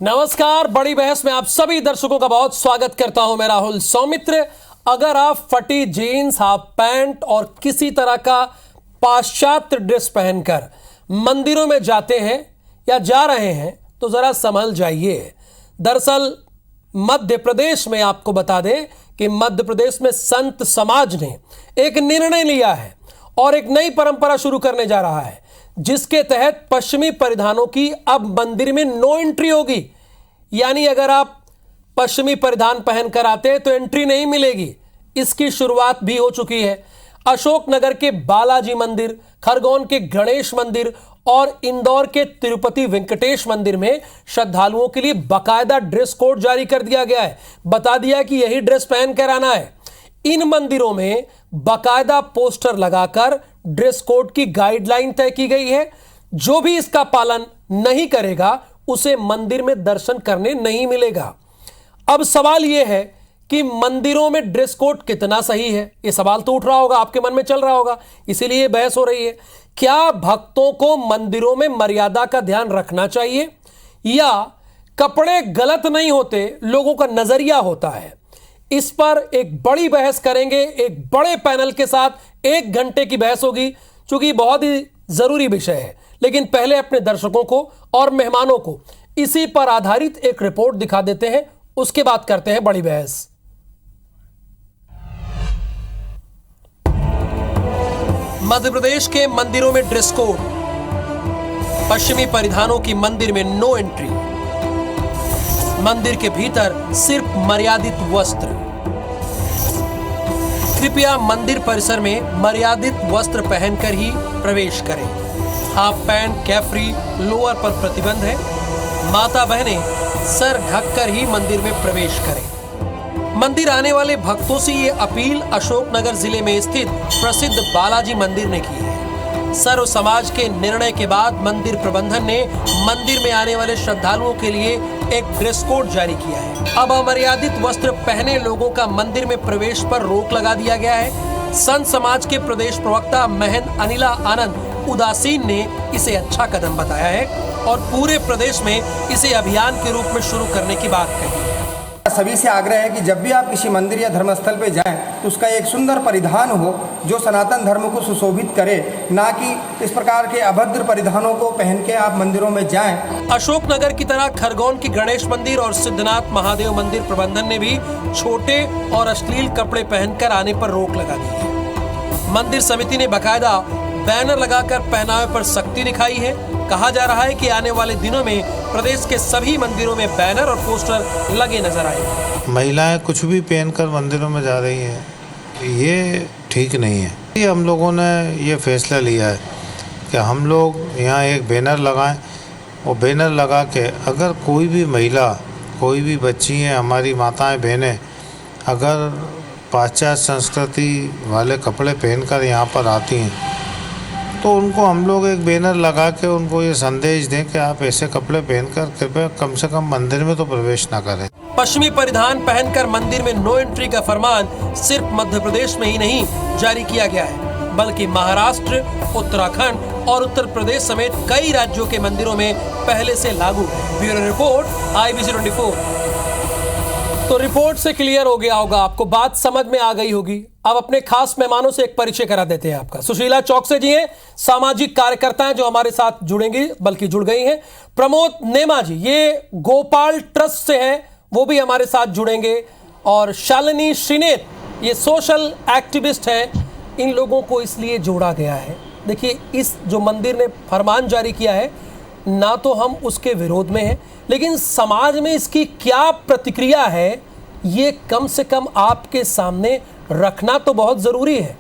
नमस्कार, बड़ी बहस में आप सभी दर्शकों का बहुत स्वागत करता हूं। मैं राहुल सौमित्र। अगर आप फटी जीन्स, हाफ पैंट और किसी तरह का पाश्चात्य ड्रेस पहनकर मंदिरों में जाते हैं या जा रहे हैं तो जरा संभल जाइए। दरअसल मध्य प्रदेश में आपको बता दें कि मध्य प्रदेश में संत समाज ने एक निर्णय लिया है और एक नई परंपरा शुरू करने जा रहा है, जिसके तहत पश्चिमी परिधानों की अब मंदिर में नो एंट्री होगी। यानी अगर आप पश्चिमी परिधान पहनकर आते हैं तो एंट्री नहीं मिलेगी। इसकी शुरुआत भी हो चुकी है। अशोकनगर के बालाजी मंदिर, खरगोन के गणेश मंदिर और इंदौर के तिरुपति वेंकटेश मंदिर में श्रद्धालुओं के लिए बाकायदा ड्रेस कोड जारी कर दिया गया है। बता दिया कि यही ड्रेस पहनकर आना है। इन मंदिरों में बाकायदा पोस्टर लगाकर ड्रेस कोड की गाइडलाइन तय की गई है। जो भी इसका पालन नहीं करेगा उसे मंदिर में दर्शन करने नहीं मिलेगा। अब सवाल यह है कि मंदिरों में ड्रेस कोड कितना सही है। यह सवाल तो उठ रहा होगा, आपके मन में चल रहा होगा, इसीलिए बहस हो रही है। क्या भक्तों को मंदिरों में मर्यादा का ध्यान रखना चाहिए या कपड़े गलत नहीं होते, लोगों का नजरिया होता है? इस पर एक बड़ी बहस करेंगे, एक बड़े पैनल के साथ 1 घंटे की बहस होगी, क्योंकि बहुत ही जरूरी विषय है। लेकिन पहले अपने दर्शकों को और मेहमानों को इसी पर आधारित एक रिपोर्ट दिखा देते हैं, उसके बाद करते हैं बड़ी बहस। मध्य प्रदेश के मंदिरों में ड्रेस कोड, पश्चिमी परिधानों की मंदिर में नो एंट्री, मंदिर के भीतर सिर्फ मर्यादित वस्त्र। कृपया मंदिर परिसर में मर्यादित वस्त्र पहनकर ही प्रवेश करें। हाफ पैंट, कैफ्री, लोअर पर प्रतिबंध है। माता बहनें सर ढककर ही मंदिर में प्रवेश करें। मंदिर आने वाले भक्तों से ये अपील अशोकनगर जिले में स्थित प्रसिद्ध बालाजी मंदिर ने की है। सर्व समाज के निर्णय के बाद मंदिर प्रबंधन ने मंदिर में आने वाले श्रद्धालुओं के लिए एक ड्रेस कोड जारी किया है। अब अमर्यादित वस्त्र पहने लोगों का मंदिर में प्रवेश पर रोक लगा दिया गया है। संत समाज के प्रदेश प्रवक्ता महंत अनिला आनंद उदासीन ने इसे अच्छा कदम बताया है और पूरे प्रदेश में इसे अभियान के रूप में शुरू करने की बात कही है। सभी से आग्रह है कि जब भी आप किसी मंदिर या धर्मस्थल पे जाएं तो उसका एक सुंदर परिधान हो जो सनातन धर्म को सुशोभित करे, ना कि इस प्रकार के अभद्र परिधानों को पहन के आप मंदिरों में जाएं। अशोकनगर की तरह खरगोन की गणेश मंदिर और सिद्धनाथ महादेव मंदिर प्रबंधन ने भी छोटे और अश्लील कपड़े पहनकर आने पर रोक लगा दी है। मंदिर समिति ने बाकायदा बैनर लगाकर पहनावे पर सख्ती दिखाई है। कहा जा रहा है कि आने वाले दिनों में प्रदेश के सभी मंदिरों में बैनर और पोस्टर लगे नजर आएंगे। महिलाएं कुछ भी पहनकर मंदिरों में जा रही हैं, ये ठीक नहीं है। ये हम लोगों ने ये फैसला लिया है कि हम लोग यहाँ एक बैनर लगाएं और बैनर लगा के अगर कोई भी महिला, कोई भी बच्ची हैं, हमारी माताएं बहनें अगर पाश्चात्य संस्कृति वाले कपड़े पहनकर यहाँ पर आती हैं तो उनको हम लोग एक बैनर लगा के उनको ये संदेश दें कि आप ऐसे कपड़े पहनकर कृपया कम से कम मंदिर में तो प्रवेश ना करें। पश्चिमी परिधान पहनकर मंदिर में नो एंट्री का फरमान सिर्फ मध्य प्रदेश में ही नहीं जारी किया गया है, बल्कि महाराष्ट्र, उत्तराखंड और उत्तर प्रदेश समेत कई राज्यों के मंदिरों में पहले से लागू है। Bureau report, IBC 24। तो रिपोर्ट से क्लियर हो गया होगा, आपको बात समझ में आ गई होगी। अब अपने खास मेहमानों से एक परिचय करा देते हैं आपका। सुशीला चौकसे जी हैं, सामाजिक कार्यकर्ता हैं जो हमारे साथ जुड़ेंगी, बल्कि जुड़ गई हैं। प्रमोद नेमा जी, ये गोपाल ट्रस्ट से हैं, वो भी हमारे साथ जुड़ेंगे। और शालिनी श्रीनेत, ये सोशल एक्टिविस्ट हैं। इन लोगों को इसलिए जोड़ा गया है, देखिए इस जो मंदिर ने फरमान जारी किया है, ना तो हम उसके विरोध में हैं, लेकिन समाज में इसकी क्या प्रतिक्रिया है ये कम से कम आपके सामने रखना तो बहुत ज़रूरी है,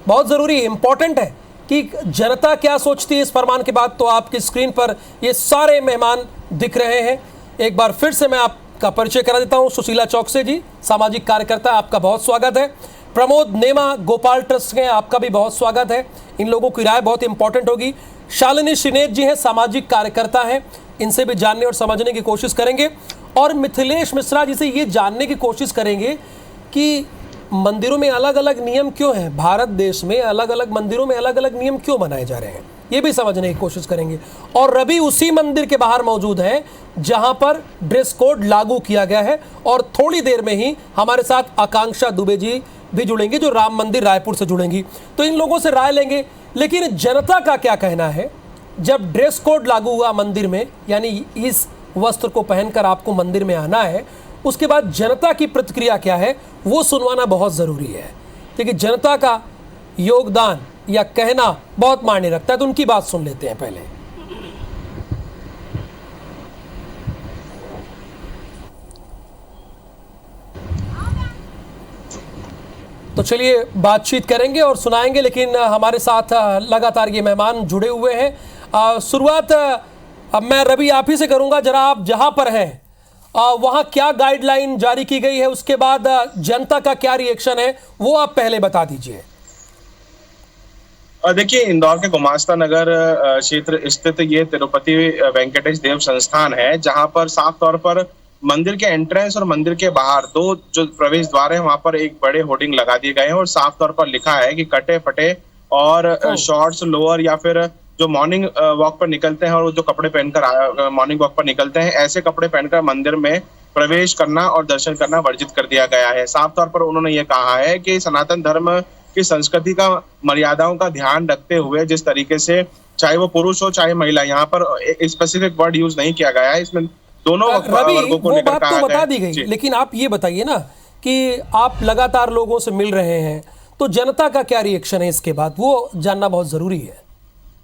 बहुत ज़रूरी, इंपॉर्टेंट है कि जनता क्या सोचती है इस फरमान के बाद। तो आपकी स्क्रीन पर ये सारे मेहमान दिख रहे हैं। एक बार फिर से मैं आपका परिचय करा देता हूं। सुशीला चौकसे जी, सामाजिक कार्यकर्ता, आपका बहुत स्वागत है। प्रमोद नेमा, गोपाल ट्रस्ट के, आपका भी बहुत स्वागत है। इन लोगों की राय बहुत इंपॉर्टेंट होगी। शालिनी श्रीनेत जी हैं, सामाजिक कार्यकर्ता हैं, इनसे भी जानने और समझने की कोशिश करेंगे। और मिथिलेश मिश्रा जी से ये जानने की कोशिश करेंगे कि मंदिरों में अलग अलग नियम क्यों हैं, भारत देश में अलग अलग मंदिरों में अलग अलग नियम क्यों बनाए जा रहे हैं। ये भी समझने की कोशिश करेंगे। और रवि उसी मंदिर के बाहर मौजूद है जहां पर ड्रेस कोड लागू किया गया है, और थोड़ी देर में ही हमारे साथ आकांक्षा दुबे जी भी जुड़ेंगी जो राम मंदिर रायपुर से जुड़ेंगी, तो इन लोगों से राय लेंगे। लेकिन जनता का क्या कहना है जब ड्रेस कोड लागू हुआ मंदिर में, यानी इस वस्त्र को पहनकर आपको मंदिर में आना है, उसके बाद जनता की प्रतिक्रिया क्या है वो सुनवाना बहुत ज़रूरी है, क्योंकि जनता का योगदान या कहना बहुत मायने रखता है। तो उनकी बात सुन लेते हैं पहले। तो चलिए बातचीत करेंगे और सुनाएंगे, लेकिन हमारे साथ लगातार ये मेहमान जुड़े हुए हैं। शुरुआत अब मैं रवि आप ही से करूंगा। जरा आप जहां पर हैं वहां क्या गाइडलाइन जारी की गई है, उसके बाद जनता का क्या रिएक्शन है वो आप पहले बता दीजिए। देखिए, इंदौर के गुमास्ता नगर क्षेत्र स्थित ये तिरुपति वेंकटेश देव संस्थान है, जहां पर साफ तौर पर मंदिर के एंट्रेंस और मंदिर के बाहर दो जो प्रवेश द्वार है वहां पर एक बड़े होर्डिंग लगा दिए गए हैं और साफ तौर पर लिखा है कि कटे फटे और शॉर्ट्स लोअर या फिर जो मॉर्निंग वॉक पर निकलते हैं और जो कपड़े पहनकर मॉर्निंग वॉक पर निकलते हैं, ऐसे कपड़े पहनकर मंदिर में प्रवेश करना और दर्शन करना वर्जित कर दिया गया है। साफ तौर पर उन्होंने ये कहा है कि सनातन धर्म की संस्कृति का मर्यादाओं का ध्यान रखते हुए जिस तरीके से चाहे वो पुरुष हो चाहे महिला, यहाँ पर स्पेसिफिक वर्ड यूज नहीं किया गया है, इसमें दोनों वर्गों को लेकर कहा तो बता दी गई। लेकिन आप ये बताइए ना कि आप लगातार लोगों से मिल रहे हैं, तो जनता का क्या रिएक्शन है इसके बाद, वो जानना बहुत जरूरी है।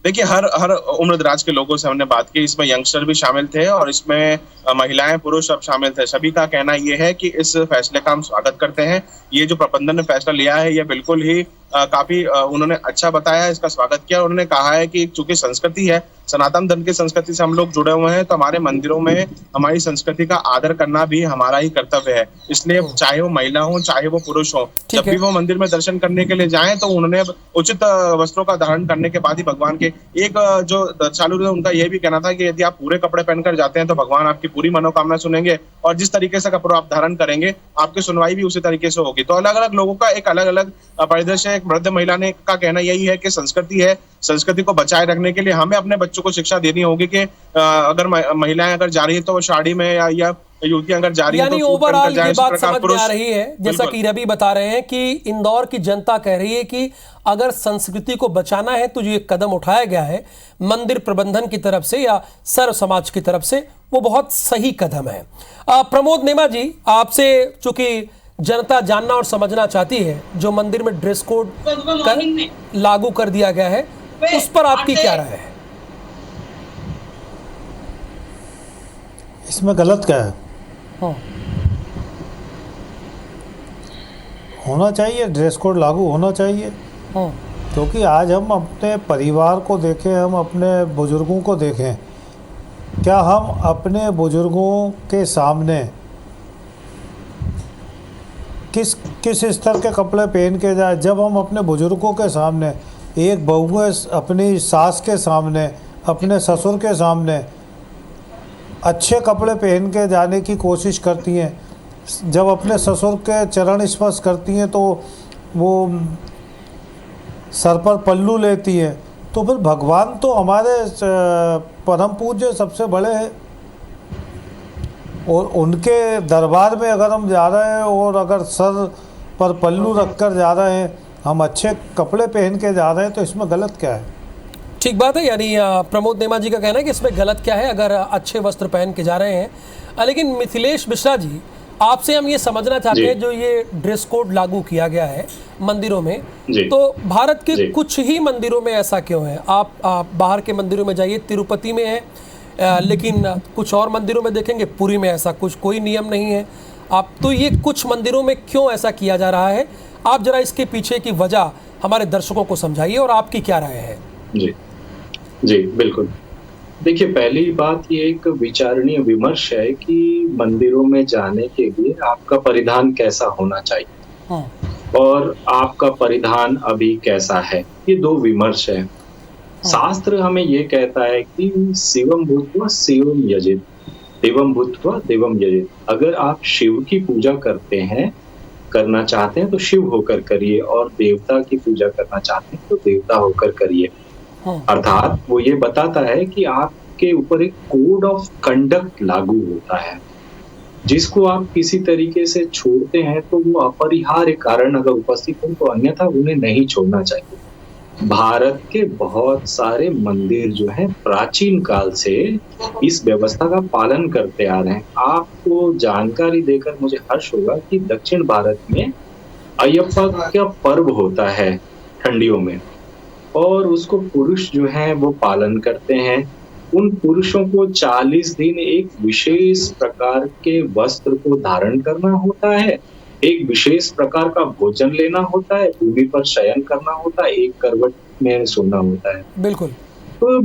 देखिए, हर उम्र दराज के लोगों से हमने बात की, इसमें यंगस्टर भी शामिल थे और इसमें महिलाएं पुरुष सब शामिल थे। सभी का कहना ये है कि इस फैसले का हम स्वागत करते हैं। ये जो प्रबंधन ने फैसला लिया है ये बिल्कुल ही काफी उन्होंने अच्छा बताया, इसका स्वागत किया। उन्होंने कहा है कि चूंकि संस्कृति है, सनातन धर्म की संस्कृति से हम लोग जुड़े हुए हैं, तो हमारे मंदिरों में हमारी संस्कृति का आदर करना भी हमारा ही कर्तव्य है। इसलिए चाहे वो महिला हो चाहे वो पुरुष हो, जब भी वो मंदिर में दर्शन करने के लिए जाएं तो उन्होंने उचित वस्त्रों का धारण करने के बाद ही भगवान के एक जो चालू थे उनका यह भी कहना था कि यदि आप पूरे कपड़े पहनकर जाते हैं तो भगवान आपकी पूरी मनोकामना सुनेंगे और जिस तरीके से कपड़ा आप धारण करेंगे आपकी सुनवाई भी उसी तरीके से होगी। तो अलग अलग लोगों का एक अलग अलग परिदृश्य है। एक वृद्ध महिला ने का कहना यही है कि संस्कृति है, संस्कृति को बचाए रखने के लिए हमें अपने बच्चों को शिक्षा देनी होगी कि अगर महिलाएं अगर जा रही है तो वो साड़ी में या युवतियां अगर जा रही है तो ओवरऑल ये बात समझ में आ रही है, जैसा कि रवि बता रहे हैं कि इंदौर की जनता कह रही है कि अगर संस्कृति को बचाना है तो जो ये कदम उठाया गया है मंदिर प्रबंधन की तरफ से या सर्व समाज की तरफ से, वो बहुत सही कदम है। प्रमोद नेमा जी, आपसे चूंकि जनता जानना और समझना चाहती है, जो मंदिर में ड्रेस कोड लागू कर दिया गया है उस पर आपकी क्या राय है? इसमें गलत क्या है? होना चाहिए, ड्रेस कोड लागू होना चाहिए, क्योंकि आज हम अपने परिवार को देखें, हम अपने बुजुर्गों को देखें, क्या हम अपने बुजुर्गों के सामने किस स्तर के कपड़े पहन के जाए? जब हम अपने बुजुर्गों के सामने, एक बहू अपनी सास के सामने, अपने ससुर के सामने अच्छे कपड़े पहन के जाने की कोशिश करती हैं, जब अपने ससुर के चरण स्पर्श करती हैं तो वो सर पर पल्लू लेती हैं, तो फिर भगवान तो हमारे परम पूज्य सबसे बड़े हैं और उनके दरबार में अगर हम जा रहे हैं और अगर सर पर पल्लू रखकर जा रहे हैं, हम अच्छे कपड़े पहन के जा रहे हैं, तो इसमें गलत क्या है? ठीक बात है, यानी प्रमोद नेमा जी का कहना है कि इसमें गलत क्या है अगर अच्छे वस्त्र पहन के जा रहे हैं। लेकिन मिथिलेश मिश्रा जी, आपसे हम ये समझना चाहते हैं, जो ये ड्रेस कोड लागू किया गया है मंदिरों में, तो भारत के कुछ ही मंदिरों में ऐसा क्यों है? आप बाहर के मंदिरों में जाइए, तिरुपति में है, लेकिन कुछ और मंदिरों में देखेंगे पुरी में ऐसा कोई नियम नहीं है। आप तो ये कुछ मंदिरों में क्यों ऐसा किया जा रहा है? आप जरा इसके पीछे की वजह हमारे दर्शकों को समझाइए और आपकी क्या राय है? जी बिल्कुल। देखिए, पहली बात ये एक विचारणीय विमर्श है कि मंदिरों में जाने के लिए आपका परिधान कैसा होना चाहिए और आपका परिधान अभी कैसा है, ये दो विमर्श है। शास्त्र हमें ये कहता है कि शिवम भूत्वा शिवम यजित, देवम भूत्वा देवम यजित। अगर आप शिव की पूजा करना चाहते हैं तो शिव होकर करिए और देवता की पूजा करना चाहते हैं तो देवता होकर करिए। अर्थात वो ये बताता है कि आपके ऊपर एक कोड ऑफ कंडक्ट लागू होता है, जिसको आप किसी तरीके से छोड़ते हैं तो वो अपरिहार्य कारण अगर उपस्थित हो तो अन्यथा उन्हें नहीं छोड़ना चाहिए। भारत के बहुत सारे मंदिर जो हैं प्राचीन काल से इस व्यवस्था का पालन करते आ रहे हैं। आपको जानकारी देकर मुझे हर्ष होगा कि दक्षिण भारत में अयप्पा का पर्व होता है ठंडियों में, और उसको पुरुष जो हैं वो पालन करते हैं। उन पुरुषों को 40 दिन एक विशेष प्रकार के वस्त्र को धारण करना होता है, एक विशेष प्रकार का भोजन लेना होता है, भूमि पर शयन करना होता है, एक करवट में सोना होता है। बिल्कुल। तो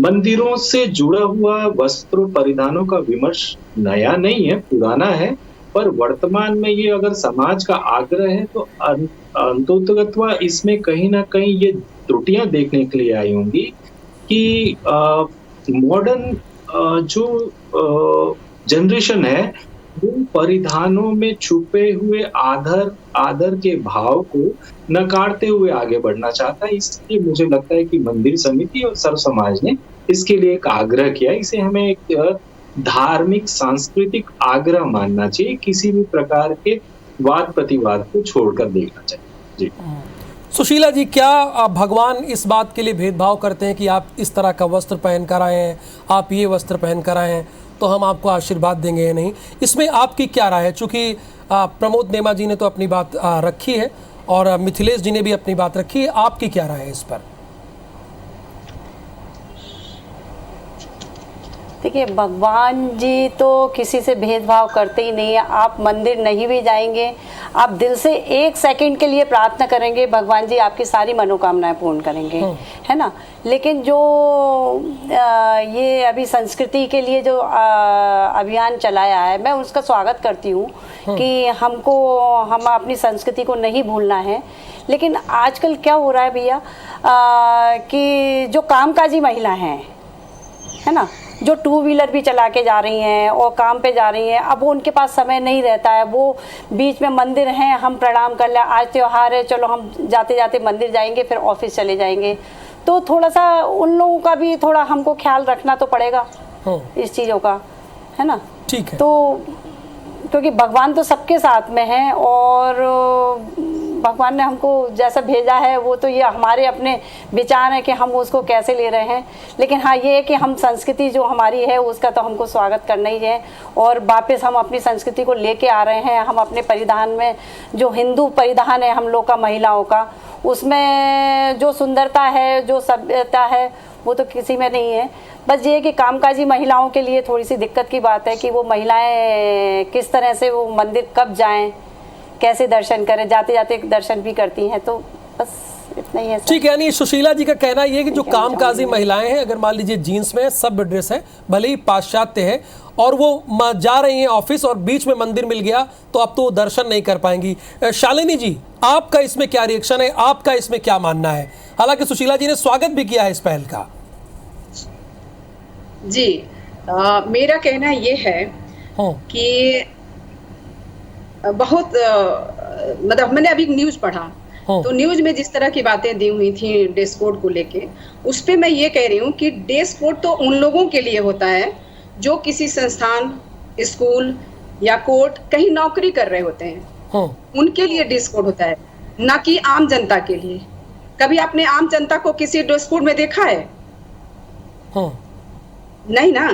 मंदिरों से जुड़ा हुआ वस्त्रों परिधानों का विमर्श नया नहीं है, पुराना है, पर वर्तमान में ये अगर समाज का आग्रह है तो अंततोगत्वा इसमें कहीं ना कहीं ये त्रुटियां देखने के लिए आई होंगी कि मॉडर्न जो जनरेशन है वो परिधानों में छुपे हुए आदर के भाव को नकारते हुए आगे बढ़ना चाहता है। इसलिए मुझे लगता है कि मंदिर समिति और सर्व समाज ने इसके लिए एक आग्रह किया। इसे हमें एक धार्मिक सांस्कृतिक आग्रह मानना चाहिए, किसी भी प्रकार के वाद प्रतिवाद को छोड़कर देखना चाहिए। जी सुशीला जी, क्या भगवान इस बात के लिए भेदभाव करते हैं कि आप इस तरह का वस्त्र पहन कर आए हैं, आप ये वस्त्र पहन कर आए हैं तो हम आपको आशीर्वाद देंगे या नहीं? इसमें आपकी क्या राय है? चूँकि प्रमोद नेमा जी ने तो अपनी बात रखी है और मिथिलेश जी ने भी अपनी बात रखी है, आपकी क्या राय है इस पर? देखिए, भगवान जी तो किसी से भेदभाव करते ही नहीं है। आप मंदिर नहीं भी जाएंगे, आप दिल से 1 सेकंड के लिए प्रार्थना करेंगे, भगवान जी आपकी सारी मनोकामनाएं पूर्ण करेंगे, है ना। लेकिन जो ये अभी संस्कृति के लिए जो अभियान चलाया है, मैं उसका स्वागत करती हूँ कि हम अपनी संस्कृति को नहीं भूलना है। लेकिन आजकल क्या हो रहा है भैया कि जो कामकाजी महिला हैं, है ना, जो 2 व्हीलर भी चला के जा रही हैं और काम पे जा रही हैं, अब वो उनके पास समय नहीं रहता है। वो बीच में मंदिर हैं, हम प्रणाम कर लें, आज त्योहार है, चलो हम जाते जाते मंदिर जाएंगे, फिर ऑफिस चले जाएंगे। तो थोड़ा सा उन लोगों का भी थोड़ा हमको ख्याल रखना तो पड़ेगा इस चीज़ों का, है ना। ठीक है। तो क्योंकि भगवान तो सबके साथ में है और भगवान ने हमको जैसा भेजा है वो तो ये हमारे अपने विचार हैं कि हम उसको कैसे ले रहे हैं। लेकिन हाँ, ये है कि हम संस्कृति जो हमारी है उसका तो हमको स्वागत करना ही है और वापस हम अपनी संस्कृति को लेके आ रहे हैं। हम अपने परिधान में जो हिंदू परिधान है हम लोग का, महिलाओं का, उसमें जो सुंदरता है, जो सभ्यता है, वो तो किसी में नहीं है। बस ये है कि कामकाजी महिलाओं के लिए थोड़ी सी दिक्कत की बात है कि वो महिलाएं किस तरह से वो मंदिर कब जाएं, कैसे दर्शन करें, जाते जाते दर्शन भी करती हैं। तो बस इतना ही है। ठीक है, यानी सुशीला जी का कहना ये है कि जो कामकाजी महिलाएं हैं, अगर मान लीजिए जीन्स में सब ड्रेस है, भले ही पाश्चात्य है, और वो जा रही हैं ऑफिस और बीच में मंदिर मिल गया तो अब तो वो दर्शन नहीं कर पाएंगी। शालिनी जी, आपका इसमें क्या रिएक्शन है, आपका इसमें क्या मानना है? हालांकि सुशीला जी ने स्वागत भी किया है इस पहल का। जी मेरा कहना ये है कि बहुत मतलब मैंने अभी न्यूज पढ़ा तो न्यूज में जिस तरह की बातें दी हुई थी ड्रेस कोड को लेके, उस पे मैं ये कह रही हूँ कि ड्रेस कोड तो उन लोगों के लिए होता है जो किसी संस्थान, स्कूल या कोर्ट कहीं नौकरी कर रहे होते हैं, उनके लिए ड्रेस कोड होता है, ना कि आम जनता के लिए। कभी आपने आम जनता को किसी ड्रेस कोड में देखा है? नहीं ना।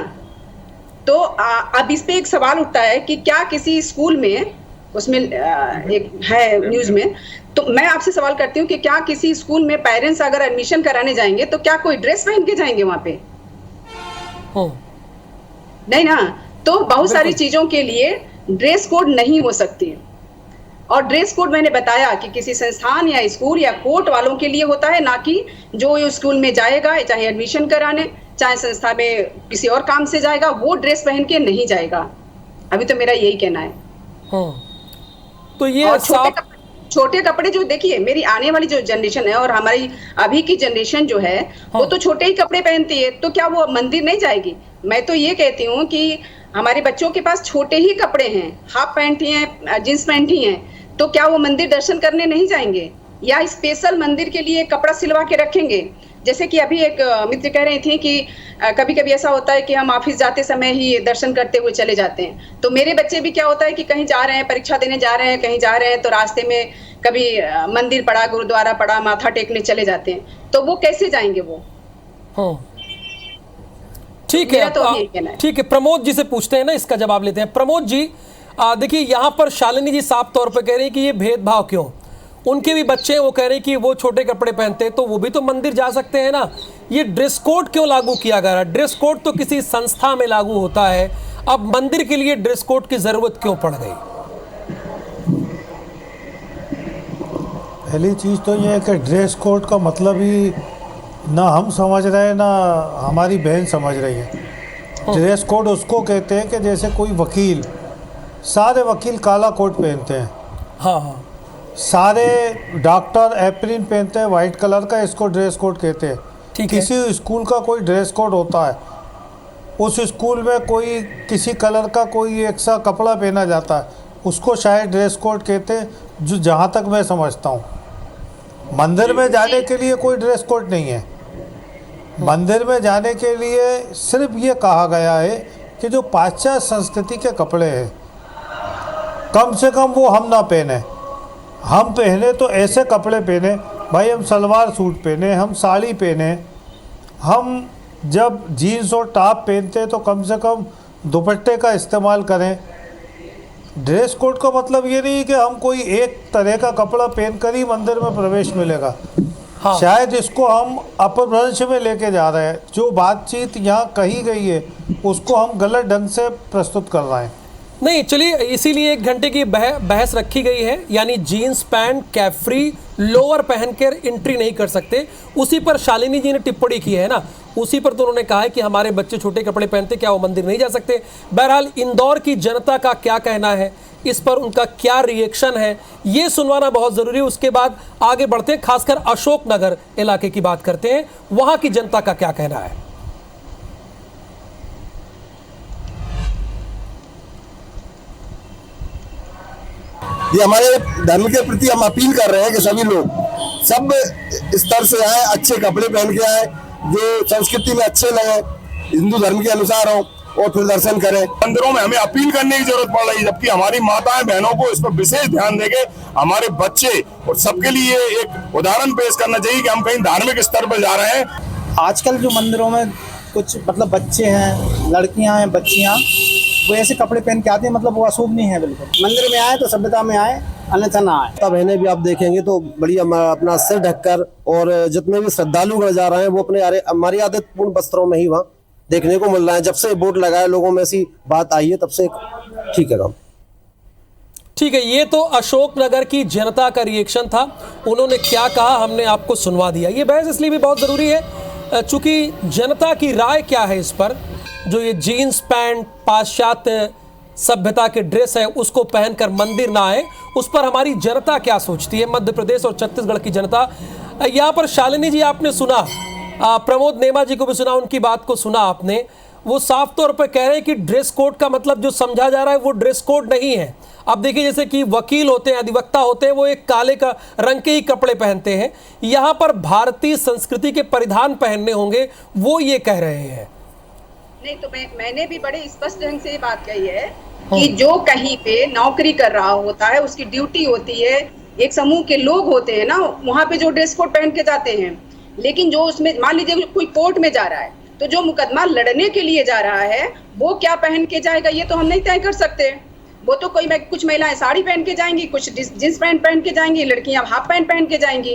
तो अब इस पे एक सवाल उठता है कि क्या किसी स्कूल में, उसमें एक है न्यूज में, तो मैं आपसे सवाल करती हूँ कि क्या किसी स्कूल में पेरेंट्स अगर एडमिशन कराने जाएंगे तो क्या कोई ड्रेस पहन के जाएंगे वहां पे? नहीं ना। तो बहुत सारी चीजों के लिए ड्रेस कोड नहीं हो सकती। और ड्रेस कोड मैंने बताया कि किसी संस्थान या स्कूल या कोर्ट वालों के लिए होता है, ना कि जो स्कूल में जाएगा, चाहे एडमिशन कराने, चाहे संस्था में किसी और काम से जाएगा, वो ड्रेस पहन के नहीं जाएगा। अभी तो मेरा यही कहना है। तो ये छोटे कपड़े जो, देखिए मेरी आने वाली जो जनरेशन है और हमारी अभी की जनरेशन जो है वो तो छोटे ही कपड़े पहनती है, तो क्या वो मंदिर नहीं जाएगी? मैं तो ये कहती हूँ कि हमारे बच्चों के पास छोटे ही कपड़े हैं, हाफ पैंट ही हैं, जींस पैंट ही हैं, तो क्या वो मंदिर दर्शन करने नहीं जाएंगे? या स्पेशल मंदिर के लिए कपड़ा सिलवा के रखेंगे जैसे कि अभी एक मित्र कह रही थी कि कभी कभी ऐसा होता है कि हम ऑफिस जाते समय ही दर्शन करते हुए चले जाते हैं। तो मेरे बच्चे भी क्या होता है कि कहीं जा रहे हैं, परीक्षा देने जा रहे हैं, कहीं जा रहे हैं, तो रास्ते में कभी मंदिर पड़ा, गुरुद्वारा पड़ा, माथा टेकने चले जाते हैं। तो वो कैसे जाएंगे वो? ठीक है, ठीक है। प्रमोद जी से पूछते हैं ना, इसका जवाब लेते हैं। प्रमोद जी, देखिए यहाँ पर शालिनी जी साफ तौर पर कह रही है कि ये भेदभाव क्यों? उनके भी बच्चे हैं, वो कह रहे हैं कि वो छोटे कपड़े पहनते हैं तो वो भी तो मंदिर जा सकते हैं ना। ये ड्रेस कोड क्यों लागू किया गया है? ड्रेस कोड तो किसी संस्था में लागू होता है, अब मंदिर के लिए ड्रेस कोड की जरूरत क्यों पड़ गई? पहली चीज़ तो ये है कि ड्रेस कोड का मतलब ही ना हम समझ रहे हैं ना हमारी बहन समझ रही है। ड्रेस कोड उसको कहते हैं कि जैसे कोई वकील, सारे वकील काला कोट पहनते हैं, हाँ, सारे डॉक्टर एप्रिन पहनते हैं वाइट कलर का, इसको ड्रेस कोड कहते हैं। किसी स्कूल का कोई ड्रेस कोड होता है, उस स्कूल में कोई किसी कलर का कोई एक सा कपड़ा पहना जाता है, उसको शायद ड्रेस कोड कहते हैं, जो जहाँ तक मैं समझता हूँ। मंदिर में जाने के लिए कोई ड्रेस कोड नहीं है। मंदिर में जाने के लिए सिर्फ ये कहा गया है कि जो पाश्चात्य संस्कृति के कपड़े हैं कम से कम वो हम ना पहने। हम पहने तो ऐसे कपड़े पहने, भाई हम सलवार सूट पहने, हम साड़ी पहने, हम जब जीन्स और टॉप पहनते हैं तो कम से कम दुपट्टे का इस्तेमाल करें। ड्रेस कोड का मतलब ये नहीं कि हम कोई एक तरह का कपड़ा पहनकर ही मंदिर में प्रवेश मिलेगा। हाँ। शायद इसको हम अपभ्रंश में लेके जा रहे हैं। जो बातचीत यहाँ कही गई है उसको हम गलत ढंग से प्रस्तुत कर रहे हैं। नहीं, चलिए, इसीलिए 1 घंटे की बहस रखी गई है, यानी जीन्स पैंट कैफ्री लोअर पहनकर एंट्री नहीं कर सकते। उसी पर शालिनी जी ने टिप्पणी की है ना, उसी पर तो उन्होंने कहा है कि हमारे बच्चे छोटे कपड़े पहनते, क्या वो मंदिर नहीं जा सकते? बहरहाल इंदौर की जनता का क्या कहना है, इस पर उनका क्या रिएक्शन है, ये सुनवाना बहुत ज़रूरी है। उसके बाद आगे बढ़ते हैं, खासकर अशोकनगर इलाके की बात करते हैं, वहाँ की जनता का क्या कहना है। ये हमारे धर्म के प्रति हम अपील कर रहे हैं कि सभी लोग सब स्तर से आए, अच्छे कपड़े पहन के आए, जो संस्कृति में अच्छे लगे, हिंदू धर्म के अनुसार हो, और फिर दर्शन करें। मंदिरों में हमें अपील करने की जरूरत पड़ रही है, जबकि हमारी माताएं बहनों को इस पर विशेष ध्यान देंगे। हमारे बच्चे और सबके लिए एक उदाहरण पेश करना चाहिए कि हम कहीं धार्मिक स्तर पर जा रहे हैं। आजकल जो मंदिरों में कुछ मतलब बच्चे हैं, लड़कियां हैं, बच्चियां, वो ऐसे कपड़े पहन के आते हैं, मतलब वो अशुभ नहीं है बिल्कुल। मंदिर में आए तो सभ्यता में आए, अन्यथा ना आए। तब बहनें भी आप देखेंगे तो बड़ी अपना सिर ढककर, और जितने भी श्रद्धालु जा रहे हैं वो अपने मर्यादितपूर्ण वस्त्रों में ही वहाँ देखने को मिल रहा है। जब से बोर्ड लगाए लोगों में ऐसी बात आई है तब से ठीक है काम। ठीक है, ये तो अशोकनगर की जनता का रिएक्शन था। उन्होंने क्या कहा हमने आपको सुनवा दिया। ये बहस इसलिए भी बहुत ज़रूरी है चूंकि जनता की राय क्या है इस पर, जो ये जीन्स पैंट पाश्चात्य सभ्यता के ड्रेस है उसको पहनकर मंदिर ना आए, उस पर हमारी जनता क्या सोचती है, मध्य प्रदेश और छत्तीसगढ़ की जनता। यहाँ पर शालिनी जी आपने सुना, प्रमोद नेमा जी को भी सुना, उनकी बात को सुना आपने। वो साफ तौर पर कह रहे हैं कि ड्रेस कोड का मतलब जो समझा जा रहा है वो ड्रेस कोड नहीं है। अब देखिए, जैसे कि वकील होते हैं, अधिवक्ता होते हैं, वो एक काले का रंग के ही कपड़े पहनते हैं। यहाँ पर भारतीय संस्कृति के परिधान पहनने होंगे, वो ये कह रहे हैं। नहीं तो मैंने भी बड़े स्पष्ट ढंग से ये बात कही है कि जो कहीं पे नौकरी कर रहा होता है उसकी ड्यूटी होती है, एक समूह के लोग होते हैं ना, वहाँ पे जो ड्रेस कोड पहन के जाते हैं। लेकिन जो उसमें मान लीजिए कोई कोर्ट में जा रहा है, तो जो मुकदमा लड़ने के लिए जा रहा है वो क्या पहन के जाएगा ये तो हम नहीं तय कर सकते। वो तो कुछ महिलाएं साड़ी पहन के जाएंगी, कुछ जींस पैंट पहन के जाएंगी, लड़कियां हाफ पैंट पहन के जाएंगी।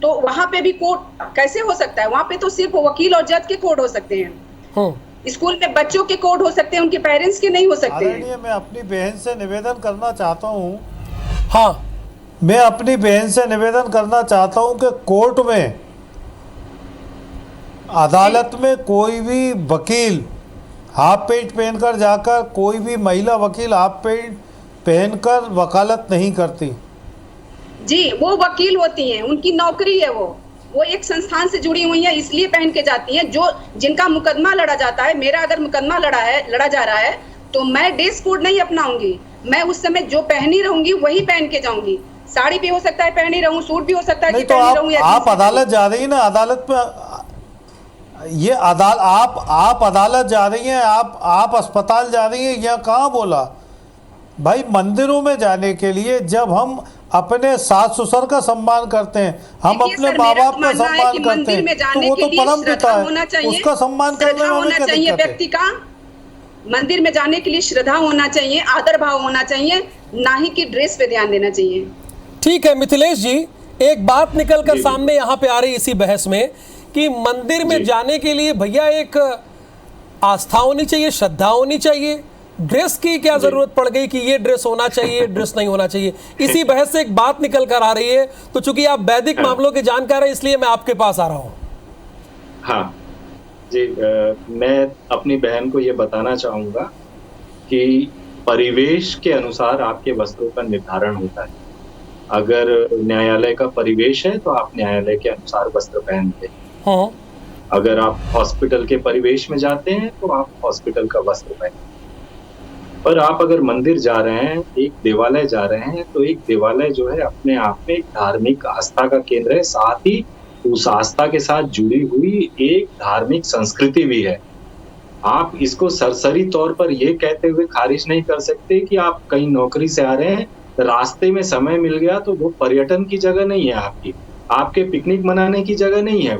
तो वहाँ पे भी कोड कैसे हो सकता है? वहाँ पे तो सिर्फ वकील और जज के कोड हो सकते हैं। स्कूल में बच्चों के कोड हो सकते हैं, उनके पेरेंट्स के नहीं हो सकते हैं। मैं अपनी बहन से निवेदन करना चाहता हूँ, हाँ, मैं अपनी बहन से निवेदन करना चाहता हूँ कि कोर्ट में, अदालत में कोई भी वकील हाफ पैंट पहनकर जाकर, कोई भी महिला वकील हाफ पैंट पहनकर वकालत नहीं करती। जी, वो वकील होती हैं, उनकी नौकरी है, वो एक संस्थान से जुड़ी हुई है, इसलिए पहन के जाती हैं। जो जिनका मुकदमा लड़ा जाता है, मेरा अगर मुकदमा लड़ा जा रहा है तो मैं ड्रेस कोड नहीं अपनाऊंगी, मैं उस समय जो पहनी रहूंगी वही पहन के जाऊंगी। साड़ी भी हो सकता है पहनी रहूं, सूट भी हो सकता है नहीं कि तो पहनी रहूं या आप जींस। अदालत जा रही है ना, अदालत पे ये आप अदालत जा रही हैं, आप अस्पताल जा रही हैं, यहाँ कहाँ बोला भाई? मंदिरों में जाने के लिए जब हम अपने सास ससुर का सम्मान करते हैं, हम देखिए अपने सर, माँ मेरा बाप का मानना है सम्मान कि करते मंदिर में हैं, तो जाने वो के तो लिए परम पिता श्रद्धा होना है, चाहिए, उसका सम्मान करने श्रद्धा में हमें होना क्या चाहिए दिक्कत है? व्यक्ति का। मंदिर में जाने के लिए श्रद्धा होना चाहिए, आदर भाव होना चाहिए, ना ही कि ड्रेस पे ध्यान देना चाहिए। ठीक है मिथिलेश जी, एक बात निकल कर सामने यहाँ पे आ रही इसी बहस में कि मंदिर में जाने के लिए भैया एक आस्था होनी चाहिए, श्रद्धा होनी चाहिए, ड्रेस की क्या जरूरत पड़ गई कि ये ड्रेस होना चाहिए, ड्रेस नहीं होना चाहिए? इसी बहस से एक बात निकल कर आ रही है, तो चूंकि आप वैदिक मामलों के जानकार हैं इसलिए मैं आपके पास आ रहा हूँ। हाँ जी, मैं अपनी बहन को ये बताना चाहूंगा कि परिवेश के अनुसार आपके वस्त्रों का निर्धारण होता है। अगर न्यायालय का परिवेश है तो आप न्यायालय के अनुसार वस्त्र पहनते हैं। हाँ। अगर आप हॉस्पिटल के परिवेश में जाते हैं तो आप हॉस्पिटल का वस्त्र पहनते हैं। पर आप अगर मंदिर जा रहे हैं, एक देवालय जा रहे हैं, तो एक देवालय जो है अपने आप में एक धार्मिक आस्था का केंद्र है, साथ ही उस आस्था के साथ जुड़ी हुई एक धार्मिक संस्कृति भी है। आप इसको सरसरी तौर पर ये कहते हुए खारिज नहीं कर सकते कि आप कहीं नौकरी से आ रहे हैं, रास्ते में समय मिल गया तो वो पर्यटन की जगह नहीं है आपकी, आपके पिकनिक मनाने की जगह नहीं है,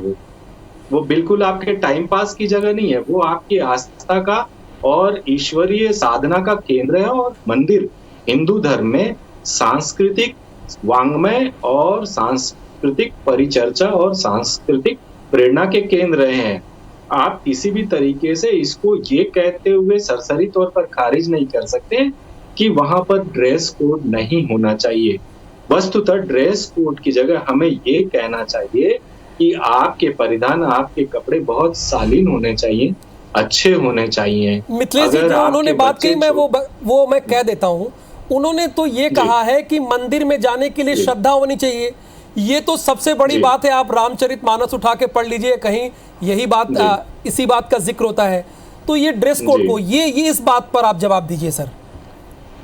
वो बिल्कुल आपके टाइम पास की जगह नहीं है, वो आपकी आस्था का और ईश्वरीय साधना का केंद्र है। और मंदिर हिंदू धर्म में सांस्कृतिक वांग्मय और सांस्कृतिक परिचर्चा और सांस्कृतिक प्रेरणा के केंद्र रहे हैं। आप किसी भी तरीके से इसको ये कहते हुए सरसरी तौर पर खारिज नहीं कर सकते कि वहां पर ड्रेस कोड नहीं होना चाहिए। वस्तुतः ड्रेस कोड की जगह हमें ये कहना चाहिए कि आपके परिधान, आपके कपड़े बहुत शालीन होने चाहिए, अच्छे होने चाहिए। मिथिलेश जी, जो उन्होंने बात कही मैं वो मैं कह देता हूं। उन्होंने तो ये कहा है कि मंदिर में जाने के लिए श्रद्धा होनी चाहिए। ये तो सबसे बड़ी बात है, आप रामचरितमानस उठा के पढ़ लीजिए, कहीं यही बात इसी बात का जिक्र होता है। तो ये ड्रेस कोड को ये इस बात पर आप जवाब दीजिए सर।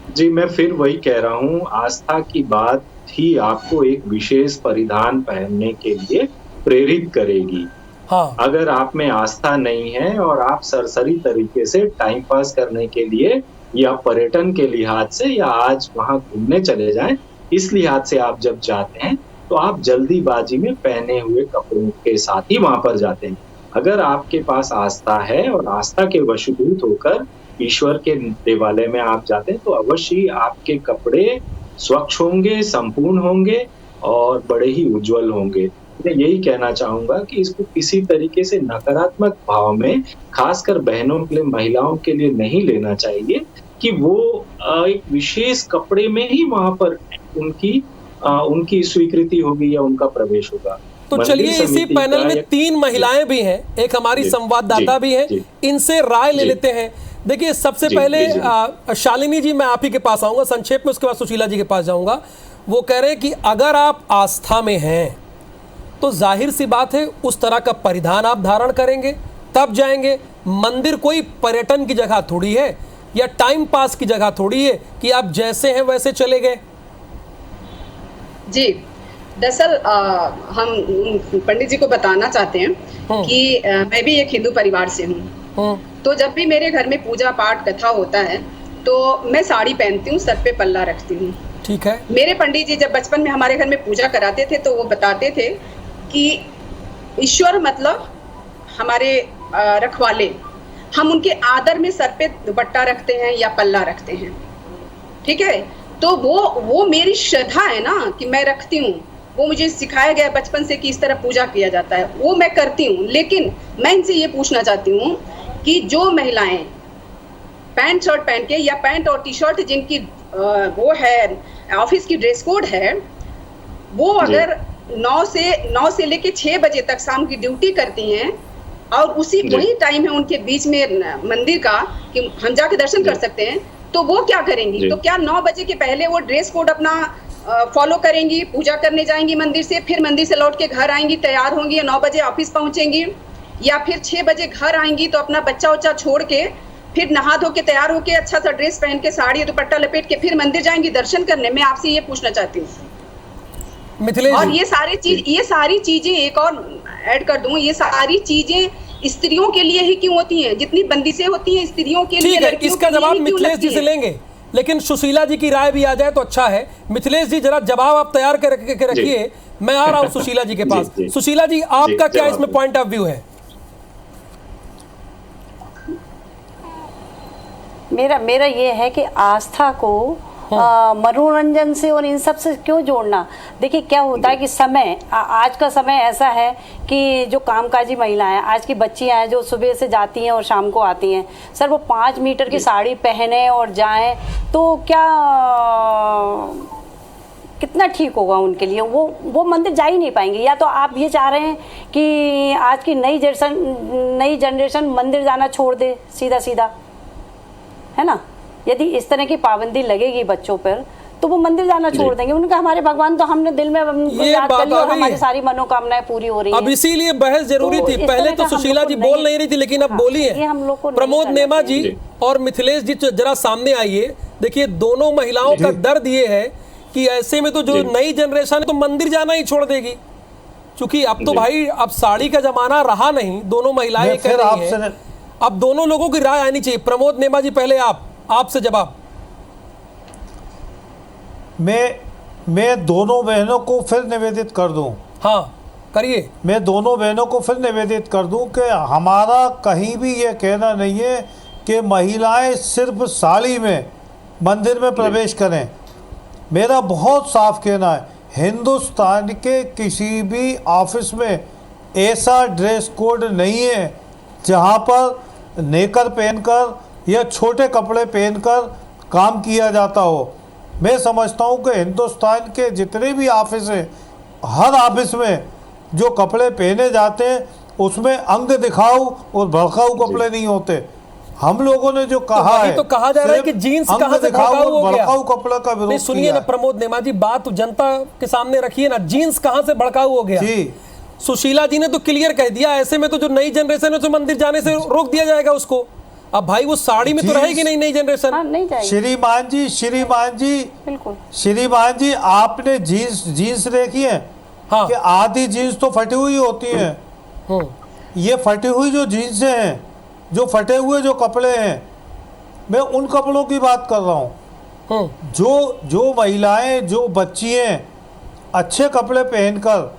जी, मैं फिर वही कह रहा हूँ, आस्था की बात ही आपको एक विशेष परिधान पहनने के लिए प्रेरित करेगी। हाँ। अगर आप में आस्था नहीं है और आप सरसरी तरीके से टाइम पास करने के लिए या पर्यटन के लिहाज से या आज वहां घूमने चले जाएं, इस लिहाज से आप जब जाते हैं तो आप जल्दीबाजी में पहने हुए कपड़ों के साथ ही वहां पर जाते हैं। अगर आपके पास आस्था है और आस्था के वशीभूत होकर ईश्वर के देवालय में आप जाते हैं तो अवश्य ही आपके कपड़े स्वच्छ होंगे, संपूर्ण होंगे और बड़े ही उज्जवल होंगे। मैं यही कहना चाहूंगा कि इसको किसी तरीके से नकारात्मक भाव में, खासकर बहनों के लिए, महिलाओं के लिए नहीं लेना चाहिए कि वो एक विशेष कपड़े में ही वहां पर उनकी स्वीकृति होगी या उनका प्रवेश होगा। तो चलिए, इसी पैनल में 3 महिलाएं भी हैं, एक हमारी संवाददाता भी हैं, इनसे राय ले लेते हैं। देखिए, सबसे पहले शालिनी जी, मैं आप ही के पास आऊंगा संक्षेप में, उसके बाद सुशीला जी के पास जाऊंगा। वो कह रहे हैं कि अगर आप आस्था में हैं तो जाहिर सी बात है उस तरह का परिधान आप धारण करेंगे तब जाएंगे। मंदिर कोई पर्यटन की जगह थोड़ी है या टाइम पास की जगह थोड़ी है कि आप जैसे हैं वैसे चले गए। जी, दरअसल हम पंडित जी को बताना चाहते हैं कि मैं भी एक हिंदू परिवार से हूँ। तो जब भी मेरे घर में पूजा पाठ कथा होता है तो मैं साड़ी पहनती हूँ, सर पे पल्ला रखती हूँ। ठीक है। मेरे पंडित जी जब बचपन में हमारे घर में पूजा कराते थे तो वो बताते थे कि ईश्वर मतलब हमारे रखवाले, हम उनके आदर में सर पे दुपट्टा रखते हैं या पल्ला रखते हैं। ठीक है, तो वो मेरी श्रद्धा है ना कि मैं रखती हूँ, वो मुझे सिखाया गया बचपन से कि इस तरह पूजा किया जाता है, वो मैं करती हूँ। लेकिन मैं इनसे ये पूछना चाहती हूँ कि जो महिलाएं पैंट शर्ट पहन के या पैंट और टी शर्ट जिनकी वो है ऑफिस की ड्रेस कोड है, वो अगर 9 से लेके 6 बजे तक शाम की ड्यूटी करती हैं और उसी वही टाइम है उनके बीच में मंदिर का कि हम जाके दर्शन कर सकते हैं, तो वो क्या करेंगी? तो क्या 9 बजे के पहले वो ड्रेस कोड अपना फॉलो करेंगी, पूजा करने जाएंगी मंदिर से, फिर मंदिर से लौट के घर आएंगी, तैयार होंगी या 9 बजे ऑफिस पहुंचेंगी, या फिर 6 बजे घर आएंगी तो अपना बच्चा उच्चा छोड़ के फिर नहा धो के तैयार होके अच्छा सा ड्रेस पहन के साड़ी दुपट्टा लपेट के फिर मंदिर जाएंगी दर्शन करने? मैं आपसे ये पूछना चाहती हूँ। मिथिलेश और जी। ये सारी चीजें एक और ऐड कर दूं, ये सारी चीजें स्त्रियों के लिए ही क्यों होती हैं? जितनी बंदिशें होती हैं स्त्रियों के लिए, ठीक है, लड़कियों इसका के लिए जवाब ही क्यों मिथिलेश लगती जी से हैं? लेंगे, लेकिन सुशीला जी की राय भी आ जाए तो अच्छा है। मिथिलेश जी जरा जवाब आप तैयार करके रखिए, मैं आ रहा हूं सुशीला जी के पास। जी। सुशीला जी, आपका क्या जवाब इसमें पॉइंट ऑफ व्यू है? मेरा ये है कि आस्था को मनोरंजन से और इन सब से क्यों जोड़ना। देखिए क्या होता है कि समय आज का समय ऐसा है कि जो कामकाजी महिलाएं, आज की बच्चियां हैं जो सुबह से जाती हैं और शाम को आती हैं, सर वो 5 मीटर की साड़ी पहने और जाएं तो क्या कितना ठीक होगा उनके लिए? वो मंदिर जा ही नहीं पाएंगे। या तो आप ये चाह रहे हैं कि आज की नई जनरेशन मंदिर जाना छोड़ दे सीधा सीधा, है ना? यदि इस तरह की पाबंदी लगेगी बच्चों पर तो वो मंदिर जाना छोड़ देंगे। उनका हमारे भगवान तो हमने दिल में याद कर लिया और हमारी सारी मनोकामनाएं पूरी हो रही हैं। अब इसीलिए बहस जरूरी थी। पहले तो सुशीला जी बोल नहीं रही थी, लेकिन अब बोली है। प्रमोद नेमा जी और मिथिलेश जी जरा सामने आइए। देखिए दोनों महिलाओं का दर्द ये है कि ऐसे में तो जो नई जनरेशन है तो मंदिर जाना ही छोड़ देगी, क्योंकि अब तो भाई अब साड़ी का जमाना रहा नहीं। दोनों महिलाएं कह रही हैं, अब दोनों लोगों की राय आनी चाहिए। प्रमोद नेमा जी पहले आपसे जवाब। मैं दोनों बहनों को फिर निवेदित कर दूं। हाँ करिए। मैं दोनों बहनों को फिर निवेदित कर दूं कि हमारा कहीं भी ये कहना नहीं है कि महिलाएं सिर्फ साड़ी में मंदिर में प्रवेश करें। मेरा बहुत साफ कहना है, हिंदुस्तान के किसी भी ऑफिस में ऐसा ड्रेस कोड नहीं है जहां पर नेकर पहनकर या छोटे कपड़े पहनकर काम किया जाता हो। मैं समझता हूं कि हिंदुस्तान के जितने भी ऑफिस हैं, हर ऑफिस में जो कपड़े पहने जाते हैं उसमें अंग दिखाऊ और भड़काऊ कपड़े नहीं होते। हम लोगों ने जो कहा है तो कहा जा रहा है कि जीन्स कहां से भड़काऊ हो गया? कपड़े का विरोध। सुनिए ना प्रमोद नेमा जी, बात तो जनता के सामने रखिए ना, जीन्स कहां से भड़काऊ हो गया? जी सुशीला जी ने तो क्लियर कह दिया, ऐसे में तो जो नई जनरेशन है तो मंदिर जाने से रोक दिया जाएगा उसको। अब भाई वो साड़ी में तो रहेगी नहीं नई जनरेशन। नहीं जाएगी। श्रीमान जी आपने जीन्स देखी है? हाँ। कि आधी जीन्स तो फटी हुई होती है। ये फटी हुई जो जीन्स हैं, जो फटे हुए जो कपड़े हैं, मैं उन कपड़ों की बात कर रहा हूँ। जो महिलाएं, जो बच्चियां अच्छे कपड़े पहनकर,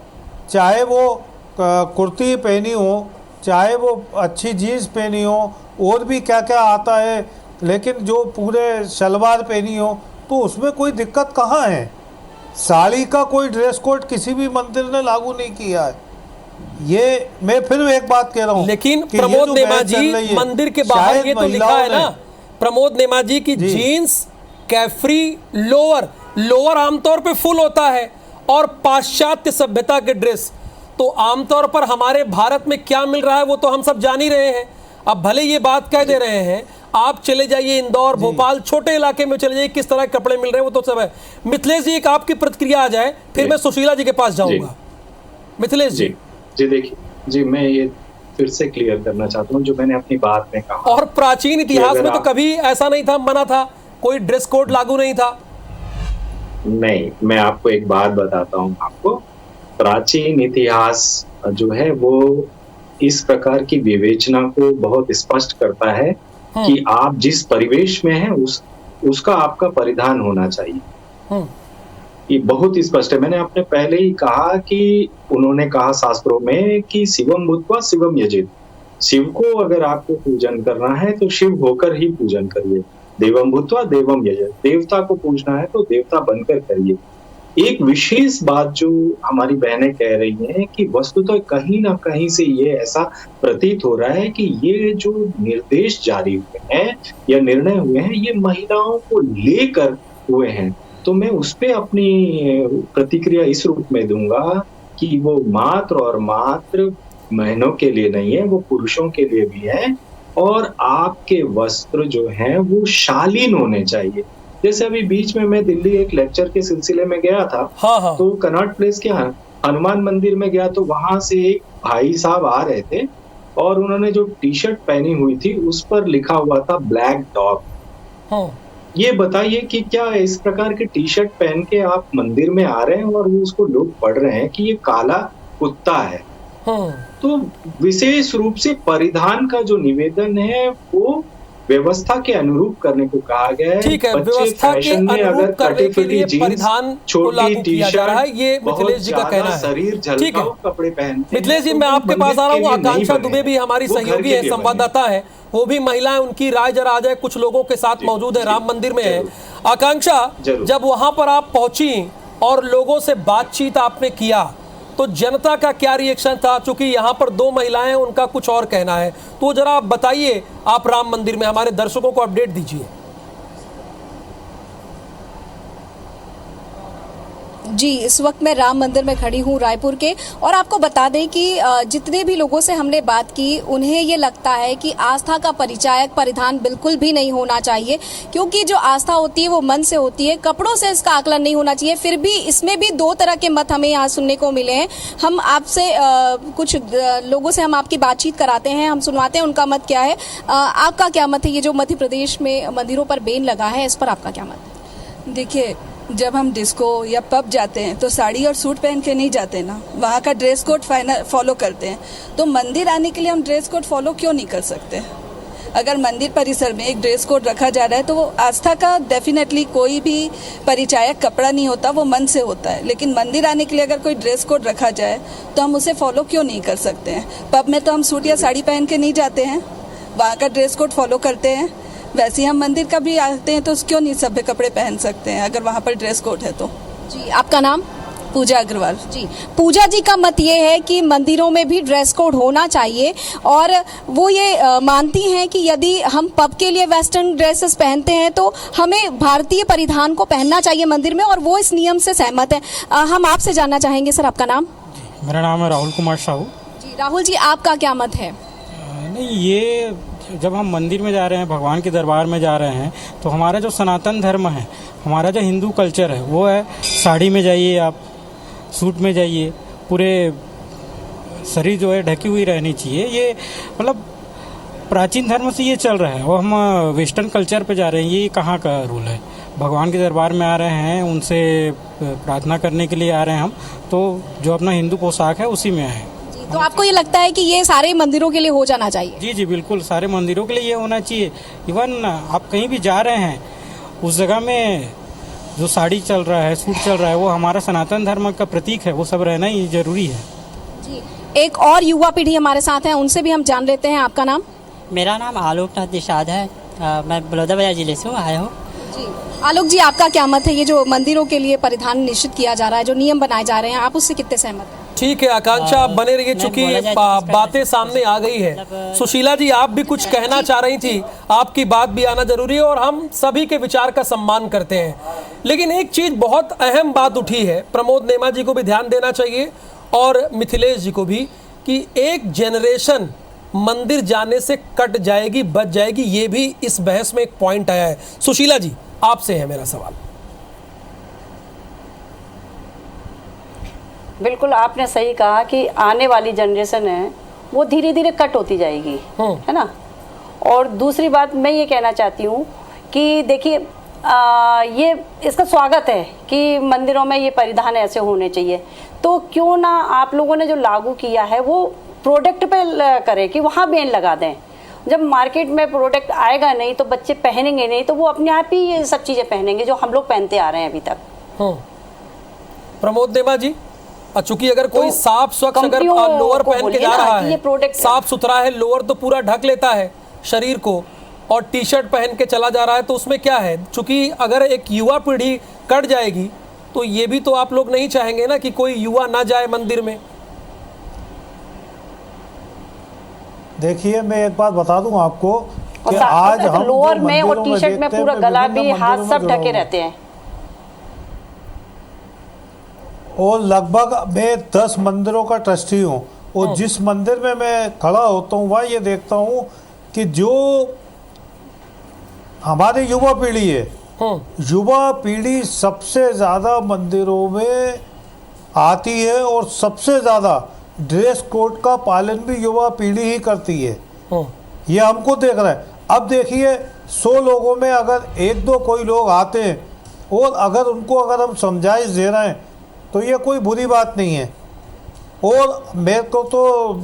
चाहे वो कुर्ती पहनी हो, चाहे वो अच्छी जीन्स पहनी हो, और भी क्या क्या आता है, लेकिन जो पूरे शलवार पहनी हो तो उसमें कोई दिक्कत कहाँ है? साड़ी का कोई ड्रेस कोड किसी भी मंदिर ने लागू नहीं किया है। ये मैं फिर एक बात कह रहा हूँ, लेकिन प्रमोद नेमा जी मंदिर के बाहर ये तो लिखा है ना प्रमोद नेमा जी की जीन्स, कैफ्री, लोअर आमतौर पे फुल होता है, और पाश्चात्य सभ्यता के ड्रेस तो आमतौर पर हमारे भारत में क्या मिल रहा है वो तो हम सब जान ही रहे हैं। अब भले ये बात कह दे रहे हैं, आप चले जाइए इंदौर, भोपाल, छोटे इलाके में चले जाइए, किस तरह के कपड़े मिल रहे हैं वो तो सब है। मिथिलेश जी एक आपकी प्रतिक्रिया आ जाए, फिर मैं सुशीला जी के पास जाऊंगा। मिथिलेश जी। देखिए जी, मैं ये फिर से क्लियर करना चाहता हूँ जो मैंने अपनी बात में कहा। और प्राचीन इतिहास में तो कभी ऐसा नहीं था, मना था, कोई ड्रेस कोड लागू नहीं था। नहीं, मैं आपको एक बात बताता हूँ। आपको प्राचीन इतिहास जो है वो इस प्रकार की विवेचना को बहुत स्पष्ट करता है कि आप जिस परिवेश में हैं उसका आपका परिधान होना चाहिए। ये बहुत स्पष्ट है। मैंने आपने पहले ही कहा कि उन्होंने कहा शास्त्रों में कि शिवम भूत्वा शिवम यजेत। शिव को अगर आपको पूजन करना है तो शिव होकर ही पूजन करिए। देवम भूत्वा देवम यजेत, देवता को पूजना है तो देवता बनकर करिए। एक विशेष बात जो हमारी बहनें कह रही हैं कि वस्तुतः कहीं ना कहीं से ये ऐसा प्रतीत हो रहा है कि ये जो निर्देश जारी हुए हैं या निर्णय हुए हैं ये महिलाओं को लेकर हुए हैं। तो मैं उस पे अपनी प्रतिक्रिया इस रूप में दूंगा कि वो मात्र बहनों के लिए नहीं है, वो पुरुषों के लिए भी है। और आपके वस्त्र जो हैं वो शालीन होने चाहिए। जैसे अभी बीच में मैं दिल्ली एक लेक्चर के सिलसिले में गया था। हाँ। तो कनॉट प्लेस के हनुमान मंदिर में गया तो वहां से एक भाई साहब आ रहे थे और उन्होंने जो टी शर्ट पहनी हुई थी उस पर लिखा हुआ था ब्लैक डॉग। हाँ। ये बताइए कि क्या इस प्रकार की टी शर्ट पहन के आप मंदिर में आ रहे हैं और उसको लोग पढ़ रहे हैं कि ये काला कुत्ता है, तो विशेष रूप से परिधान का जो निवेदन है वो व्यवस्था के अनुरूप करने को कहा गया है। ठीक है, बच्चे व्यवस्था के फैशन में अगर अनुरूप करने कटी के लिए फटी परिधान जीन्स, को लागू छोटी किया जा रहा है, ये टी-शर्ट, बहुत मिथिलेश जी का कहना ज्यादा है। शरीर ठीक है झलकाऊ कपड़े पहनते हैं, मिथिलेश जी, तो मैं वो आपके पास मंदिर आ रहा हूँ। के लिए नहीं आकांक्षा बने दुबे भी हमारी वो घर सहयोगी के है, लिए बने। संवाददाता है, वो भी महिलाएं, उनकी राय जरा आ जाए, कुछ लोगों के साथ मौजूद है, राम मंदिर में है। आकांक्षा, जब वहां पर आप पहुंची और लोगों से बातचीत आपने किया तो जनता का क्या रिएक्शन था? चूंकि यहाँ पर दो महिलाएं, उनका कुछ और कहना है, तो जरा आप बताइए, आप राम मंदिर में हमारे दर्शकों को अपडेट दीजिए। जी, इस वक्त मैं राम मंदिर में खड़ी हूँ रायपुर के, और आपको बता दें कि जितने भी लोगों से हमने बात की उन्हें ये लगता है कि आस्था का परिचायक परिधान बिल्कुल भी नहीं होना चाहिए, क्योंकि जो आस्था होती है वो मन से होती है, कपड़ों से इसका आकलन नहीं होना चाहिए। फिर भी इसमें भी दो तरह के मत हमें यहाँ सुनने को मिले हैं। हम आपसे कुछ लोगों से हम आपकी बातचीत कराते हैं, हम सुनवाते हैं उनका मत क्या है। आपका क्या मत है? ये जो मध्य प्रदेश में मंदिरों पर बैन लगा है, इस पर आपका क्या मत है? देखिए, जब हम डिस्को या पब जाते हैं तो साड़ी और सूट पहन के नहीं जाते ना, वहाँ का ड्रेस कोड फॉलो करते हैं। तो मंदिर आने के लिए हम ड्रेस कोड फॉलो क्यों नहीं कर सकते? अगर मंदिर परिसर में एक ड्रेस कोड रखा जा रहा है तो वो आस्था का डेफिनेटली कोई भी परिचायक कपड़ा नहीं होता, वो मन से होता है। लेकिन मंदिर आने के लिए अगर कोई ड्रेस कोड रखा जाए तो हम उसे फॉलो क्यों नहीं कर सकते हैं? पब में तो हम सूट या साड़ी पहन के नहीं जाते हैं, वहाँ का ड्रेस कोड फॉलो करते हैं। वैसे ही हम मंदिर का भी आते हैं तो क्यों नहीं सभ्य कपड़े पहन सकते हैं अगर वहाँ पर ड्रेस कोड है तो? जी, आपका नाम? पूजा अग्रवाल। जी, पूजा जी का मत ये है कि मंदिरों में भी ड्रेस कोड होना चाहिए, और वो ये मानती हैं कि यदि हम पब के लिए वेस्टर्न ड्रेसेस पहनते हैं तो हमें भारतीय परिधान को पहनना चाहिए मंदिर में, और वो इस नियम से सहमत है। हम आपसे जानना चाहेंगे, सर आपका नाम? मेरा नाम है राहुल कुमार साहू। जी, राहुल जी, आपका क्या मत है? नहीं, ये जब हम मंदिर में जा रहे हैं, भगवान के दरबार में जा रहे हैं, तो हमारा जो सनातन धर्म है, हमारा जो हिंदू कल्चर है, वो है साड़ी में जाइए, आप सूट में जाइए, पूरे शरीर जो है ढकी हुई रहनी चाहिए। ये मतलब प्राचीन धर्म से ये चल रहा है, और हम वेस्टर्न कल्चर पे जा रहे हैं। ये कहाँ का रूल है? भगवान के दरबार में आ रहे हैं, उनसे प्रार्थना करने के लिए आ रहे हैं हम, तो जो अपना हिंदू पोशाक है उसी में आए। तो आपको ये लगता है कि ये सारे मंदिरों के लिए हो जाना चाहिए? जी जी, बिल्कुल, सारे मंदिरों के लिए ये होना चाहिए। इवन आप कहीं भी जा रहे हैं, उस जगह में जो साड़ी चल रहा है, सूट चल रहा है, वो हमारा सनातन धर्म का प्रतीक है, वो सब रहना ही जरूरी है। जी, एक और युवा पीढ़ी हमारे साथ है, उनसे भी हम जान लेते हैं। आपका नाम? मेरा नाम आलोकनाथ निषाद है, मैं बलौदाबाजार जिले से आया हूँ। जी, आलोक जी, आपका क्या मत है? ये जो मंदिरों के लिए परिधान निश्चित किया जा रहा है, जो नियम बनाए जा रहे हैं, आप उससे कितने सहमत हैं? ठीक है आकांक्षा, आप बने रहिए, चूंकि बातें सामने आ गई है। सुशीला जी, आप भी कुछ कहना चाह रही थी, आपकी बात भी आना जरूरी है और हम सभी के विचार का सम्मान करते हैं। लेकिन एक चीज बहुत अहम बात उठी है, प्रमोद नेमा जी को भी ध्यान देना चाहिए और मिथिलेश जी को भी, कि एक जनरेशन मंदिर जाने से कट जाएगी, बच जाएगी। ये भी इस बहस में एक पॉइंट आया है। सुशीला जी, आपसे है मेरा सवाल। बिल्कुल, आपने सही कहा कि आने वाली जनरेशन है वो धीरे धीरे कट होती जाएगी, है ना। और दूसरी बात मैं ये कहना चाहती हूँ कि देखिए, ये इसका स्वागत है कि मंदिरों में ये परिधान ऐसे होने चाहिए, तो क्यों ना आप लोगों ने जो लागू किया है वो प्रोडक्ट पे करें कि वहाँ बैन लगा दें। जब मार्केट में प्रोडक्ट आएगा नहीं तो बच्चे पहनेंगे नहीं, तो वो अपने आप ही ये सब चीज़ें पहनेंगे जो हम लोग पहनते आ रहे हैं अभी तक। प्रमोद नेमा जी, चूंकि अगर कोई साफ स्वच्छ अगर लोअर पहन के जा रहा है, साफ सुथरा है, लोअर तो पूरा ढक लेता है शरीर को, और टी शर्ट पहन के चला जा रहा है, तो उसमें क्या है? चूंकि अगर एक युवा पीढ़ी कट जाएगी तो ये भी तो आप लोग नहीं चाहेंगे ना कि कोई युवा ना जाए मंदिर में। देखिए, मैं एक बात बता दूं आपको कि आज हम लोअर में और टी शर्ट में पूरा गला भी, हाथ सब ढके रहते हैं, और लगभग मैं 10 मंदिरों का ट्रस्टी हूँ, और जिस मंदिर में मैं खड़ा होता हूँ वहाँ ये देखता हूँ कि जो हमारी युवा पीढ़ी है, युवा पीढ़ी सबसे ज़्यादा मंदिरों में आती है, और सबसे ज़्यादा ड्रेस कोड का पालन भी युवा पीढ़ी ही करती है। ये हमको देख रहा है। अब देखिए 100 लोगों में अगर 1-2 कोई लोग आते हैं और अगर उनको अगर हम समझाइश दे रहे हैं तो ये कोई बुरी बात नहीं है। और मेरे को तो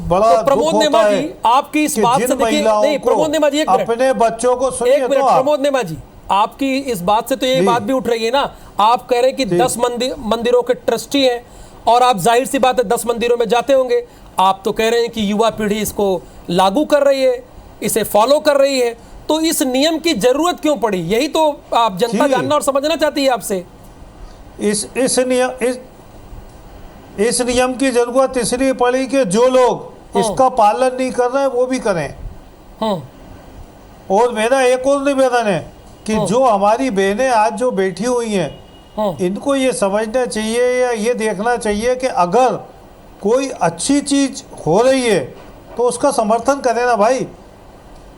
बड़ा तो प्रमोद नेमा जी, आपकी इस बात से देखिए, नहीं प्रमोद नेमा जी, अपने बच्चों को सुनिए। एक मिनट प्रमोद नेमा जी, आपकी इस बात से तो ये बात भी उठ रही है ना, आप कह रहे हैं कि 10 मंदिरों के ट्रस्टी हैं और आप जाहिर सी बात है 10 मंदिरों में जाते होंगे, आप तो कह रहे हैं कि युवा पीढ़ी इसको लागू कर रही है, इसे फॉलो कर रही है, तो इस नियम की जरूरत क्यों पड़ी? यही तो आप जनता जानना और समझना चाहती है आपसे। इस नियम की जरूरत इसलिए पड़ी कि जो लोग इसका पालन नहीं कर रहे हैं वो भी करें। और मेरा एक और निवेदन है कि जो हमारी बहनें आज जो बैठी हुई हैं, इनको ये समझना चाहिए या ये देखना चाहिए कि अगर कोई अच्छी चीज हो रही है तो उसका समर्थन करें ना भाई।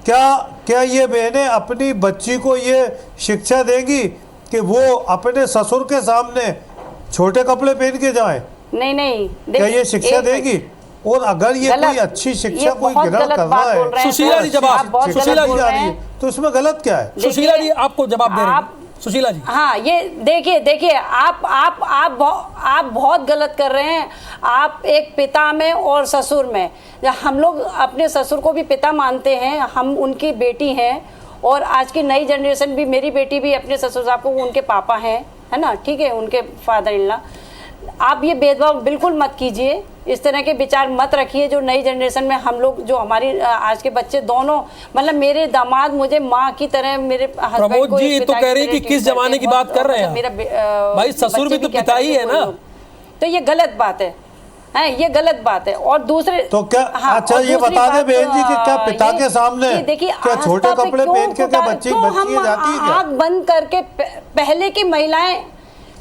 क्या ये बहनें अपनी बच्ची को ये शिक्षा देंगी कि वो अपने ससुर के सामने छोटे कपड़े पहन के जाए? नहीं क्या ये शिक्षा देगी? और अगर ये कोई अच्छी शिक्षा कोई ग्रहण कर रहा है, सुशीला जी जवाब, सुशीला जी जा रही है तो इसमें गलत क्या है? सुशीला जी आपको जवाब दे रहे हैं सुशीला जी। हाँ, ये देखिए आप बहुत गलत कर रहे हैं। आप एक पिता में और ससुर में, हम लोग अपने ससुर को भी पिता मानते हैं, हम उनकी बेटी हैं, और आज की नई जनरेशन भी, मेरी बेटी भी अपने ससुर साहब को उनके पापा हैं, है ना, ठीक है, उनके फादर इन लॉ। आप ये भेदभाव बिल्कुल मत कीजिए, इस तरह के विचार मत रखिए। जो नई जनरेशन में हम लोग, जो हमारी आज के बच्चे दोनों, मतलब मेरे दामाद मुझे माँ की तरह, मेरे प्रमोद जी तो कह रही है कि किस जमाने की बात कर रहे हैं मेरा भाई, ससुर भी तो पिता ही है ना, तो ये गलत बात है, ये गलत बात है। और दूसरे तो क्या अच्छा ये बता दें बहन जी कि क्या पिता के सामने देखिए क्या छोटे कपड़े पहन के क्या बच्ची जाती है? आँख बंद करके पहले की महिलाएं,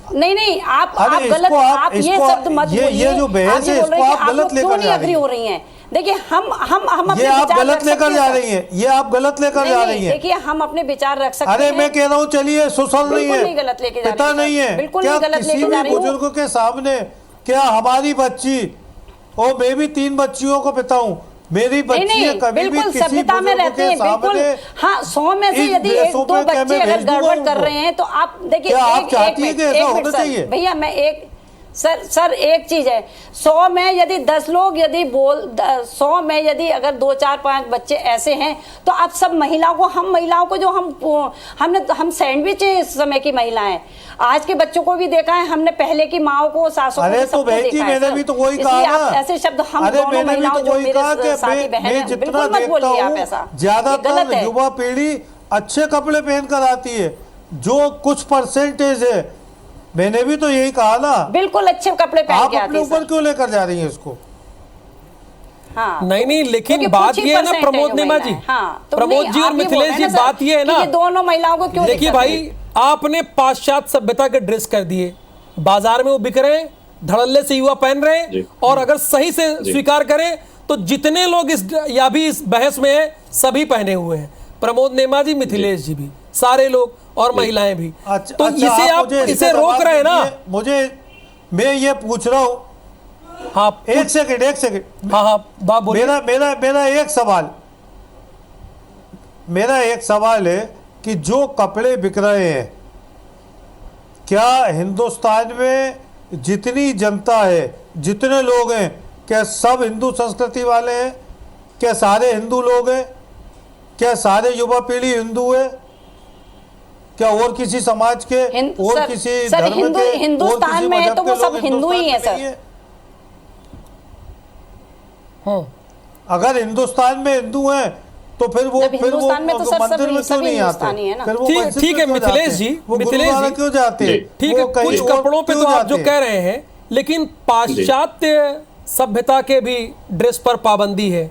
नहीं आप गलत, आप ये शब्द मत बोलिए। ये जो बहस है इसको आप गलत लेकर जा रही हो रही हैं। देखिए हम ये आप गलत लेकर जा रही हैं, ये आप गलत लेकर जा रही हैं। देखिए हम अपने विचार रख सकते हैं। अरे मैं कह रहा हूँ चलिए सुसल नहीं है, गलत लेके जा पिता नहीं है, बिल्कुल क्या गलत किसी भी बुजुर्ग के सामने, क्या हमारी बच्ची, और मैं भी 3 बच्चियों को पिता हूँ, मेरी बच्ची कभी भी किसी बुजुर्ग के सामने, हाँ 100 में से यदि 1-2 बच्चे अगर गड़बड़ कर रहे हैं तो आप देखिए, आप चाहती है कि ऐसा होना चाहिए? भैया मैं एक सर एक चीज है, 100 में यदि 10 लोग यदि 100 में यदि अगर 2, 4, 5 बच्चे ऐसे हैं तो आप सब महिलाओं को, हम महिलाओं को जो हम सैंडविच है इस समय की महिलाएं, आज के बच्चों को भी देखा है हमने, पहले की माओ को, सासों को, सबको देखा है। मैंने भी तो वही कहा ना, ऐसे शब्द हम दोनों महिलाओं जो मेरे साथी बहन हैं, बिल्कुल मत बोलिए आप ऐसा, ज्यादातर युवा पीढ़ी अच्छे कपड़े पहनकर आती है, जो कुछ परसेंटेज है, मैंने भी तो यही कहा ना, बिल्कुल अच्छे कपड़े पहन के आती है। आप अपने ऊपर क्यों लेकर जा रही है इसको? हाँ, नहीं लेकिन बात ये है ना प्रमोद नेमा जी, तो प्रमोद जी और मिथिलेश जी, बात ये है ना, ये दोनों महिलाओं को क्यों? देखिए भाई, आपने पाश्चात्य सभ्यता के ड्रेस कर दिए, बाजार में वो बिक रहे हैं, धड़ल्ले से युवा पहन रहे हैं, और अगर सही से स्वीकार करें तो जितने लोग इस बहस में है सभी पहने हुए हैं, प्रमोद नेमा जी, मिथिलेश जी भी, सारे लोग और महिलाएं भी। तो इसे आप इसे रोक रहे हैं ना? मैं ये पूछ रहा हूँ, हाँ एक सेकंड, हाँ बात बोलिए। मेरा एक सवाल है कि जो कपड़े बिक रहे हैं, क्या हिंदुस्तान में जितनी जनता है, जितने लोग हैं, क्या सब हिंदू संस्कृति वाले हैं? क्या सारे हिंदू लोग हैं? क्या सारे युवा पीढ़ी हिंदू है? क्या और किसी समाज के और किसी धर्म के, हिंदुस्तान में है तो वो सब हिंदू ही है सर। अगर हिंदुस्तान में हिंदू हैं तो फिर वो मंदिर में क्यों नहीं आते? ठीक है मिथिलेश जी, क्यों जाते हैं? ठीक है, कुछ कपड़ों पे तो आप जो कह रहे हैं, लेकिन पाश्चात्य सभ्यता के भी ड्रेस पर पाबंदी है,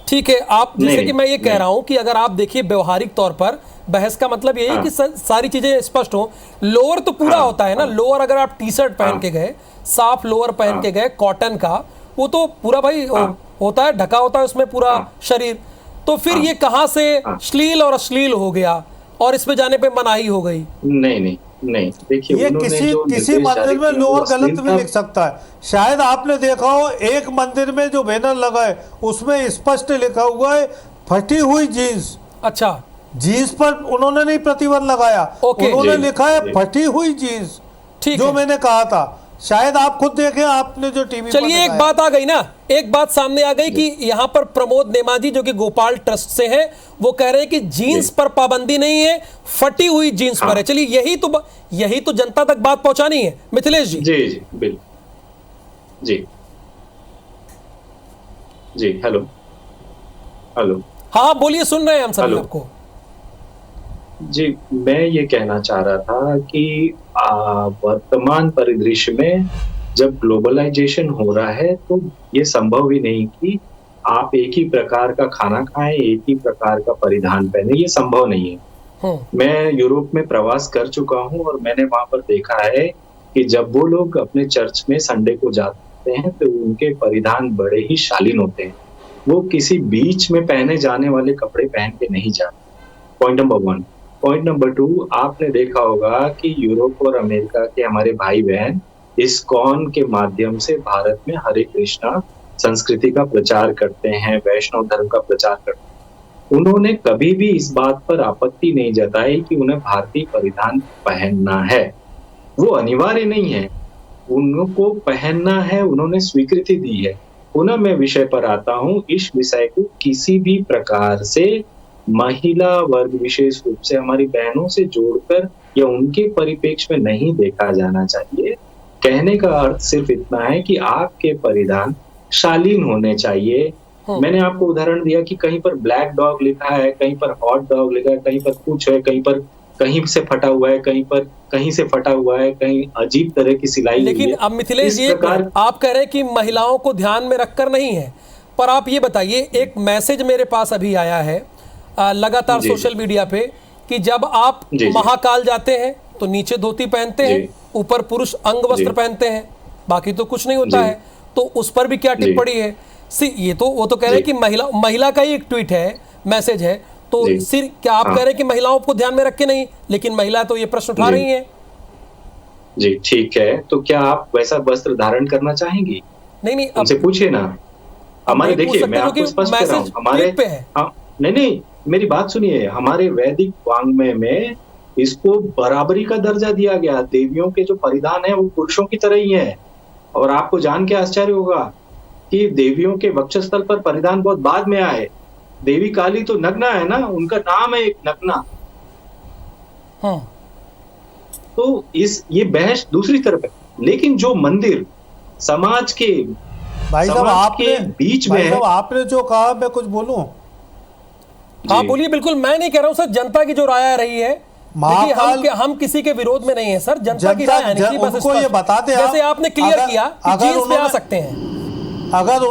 ठीक है। आप जैसे कि मैं ये कह रहा हूं कि अगर आप देखिए व्यवहारिक तौर पर, बहस का मतलब ये है कि सारी चीजें स्पष्ट हो। लोअर तो पूरा होता है ना, लोअर अगर आप टी शर्ट पहन के गए, साफ लोअर पहन के गए कॉटन का, वो तो पूरा भाई होता है, ढका होता है उसमें पूरा शरीर, तो फिर ये कहां से श्लील और अश्लील हो गया और इसमें जाने पे मनाही हो गई? नहीं देखिए, ये किसी मंदिर में लोअर गलत भी लिख सकता है। शायद आपने देखा हो, एक मंदिर में जो बैनर लगा है उसमें स्पष्ट लिखा हुआ है फटी हुई जीन्स। अच्छा, जीन्स पर उन्होंने नहीं प्रतिबंध लगाया, उन्होंने लिखा है फटी हुई जीन्स, जो मैंने कहा था। शायद आप खुद देखें, आपने जो टीवी। चलिए, एक बात आ गई ना, एक बात सामने आ गई कि यहाँ पर प्रमोद नेमाजी जो कि गोपाल ट्रस्ट से हैं, वो कह रहे हैं कि जीन्स पर पाबंदी नहीं है, फटी हुई जीन्स पर है। चलिए, यही तो जनता तक बात पहुंचानी है मिथिलेश जी। जी जी बिल्कुल। जी जी, हेलो हेलो, हाँ बोलिए, सुन रहे हैं हम सभी आपको। जी, मैं ये कहना चाह रहा था कि वर्तमान परिदृश्य में जब ग्लोबलाइजेशन हो रहा है तो ये संभव ही नहीं कि आप एक ही प्रकार का खाना खाएं, एक ही प्रकार का परिधान पहने, ये संभव नहीं है। मैं यूरोप में प्रवास कर चुका हूं और मैंने वहां पर देखा है कि जब वो लोग अपने चर्च में संडे को जाते हैं तो उनके परिधान बड़े ही शालीन होते हैं। वो किसी बीच में पहने जाने वाले कपड़े पहन के नहीं जाते। Point number 1। पॉइंट नंबर 2, आपने देखा होगा कि यूरोप और अमेरिका के हमारे भाई बहन इस्कॉन के माध्यम से भारत में हरे कृष्णा संस्कृति का प्रचार करते हैं, वैष्णव धर्म का प्रचार करते हैं। उन्होंने कभी भी इस बात पर आपत्ति नहीं जताई कि उन्हें भारतीय परिधान पहनना है। वो अनिवार्य नहीं है, उनको पहनना है, उन्होंने स्वीकृति दी है। पुनः मैं विषय पर आता हूँ। इस विषय को किसी भी प्रकार से महिला वर्ग, विशेष रूप से हमारी बहनों से जोड़कर या उनके परिप्रेक्ष्य में नहीं देखा जाना चाहिए। कहने का अर्थ सिर्फ इतना है कि आपके परिधान शालीन होने चाहिए। मैंने आपको उदाहरण दिया कि कहीं पर ब्लैक डॉग लिखा है, कहीं पर हॉट डॉग लिखा है, कहीं पर कुछ है, कहीं से फटा हुआ है, कहीं से फटा हुआ है, कहीं अजीब तरह की सिलाई। लेकिन अब मिथिलेश जी, आप कह रहे हैं कि महिलाओं को ध्यान में रखकर नहीं है, पर आप ये बताइए, एक मैसेज मेरे पास अभी आया है लगातार सोशल मीडिया पे कि जब आप महाकाल जाते हैं तो नीचे धोती पहनते हैं, ऊपर पुरुष अंग वस्त्र पहनते हैं, बाकी तो कुछ नहीं होता है। तो उस पर भी क्या टिप्पणी है? ये तो वो तो कह रहे हैं कि महिला का ही एक ट्वीट है, मैसेज है, तो सिर्फ क्या आप कह रहे हैं कि महिलाओं को ध्यान में रख के नहीं, लेकिन महिला तो ये प्रश्न उठा रही है। जी ठीक है, तो क्या आप वैसा वस्त्र धारण करना चाहेंगी? नहीं, उनसे पूछिए ना। हमारे देखिए, मैं आपको स्पष्ट कर रहा हूँ, हमारे नहीं, मेरी बात सुनिए, हमारे वैदिक वाङ्मय में इसको बराबरी का दर्जा दिया गया। देवियों के जो परिधान है वो पुरुषों की तरह ही है। और आपको जान के आश्चर्य होगा कि देवियों के वक्षस्थल पर परिधान बहुत बाद में आए। देवी काली तो नग्ना है ना, उनका नाम है एक नग्ना। तो ये बहस दूसरी तरफ है। लेकिन जो मंदिर समाज के भाई साहब आपने बीच में है, आपने जो कहा, मैं कुछ बोलूं? हाँ बोलिए। बिल्कुल, मैं नहीं कह रहा हूँ सर, जनता की जो राय आ रही है, हम किसी के विरोध में नहीं है सर, जनता की राय आनी चाहिए, बस उनको ये बताते हैं। जैसे आपने क्लियर किया कि जीन्स पे आ सकते हैं। अगर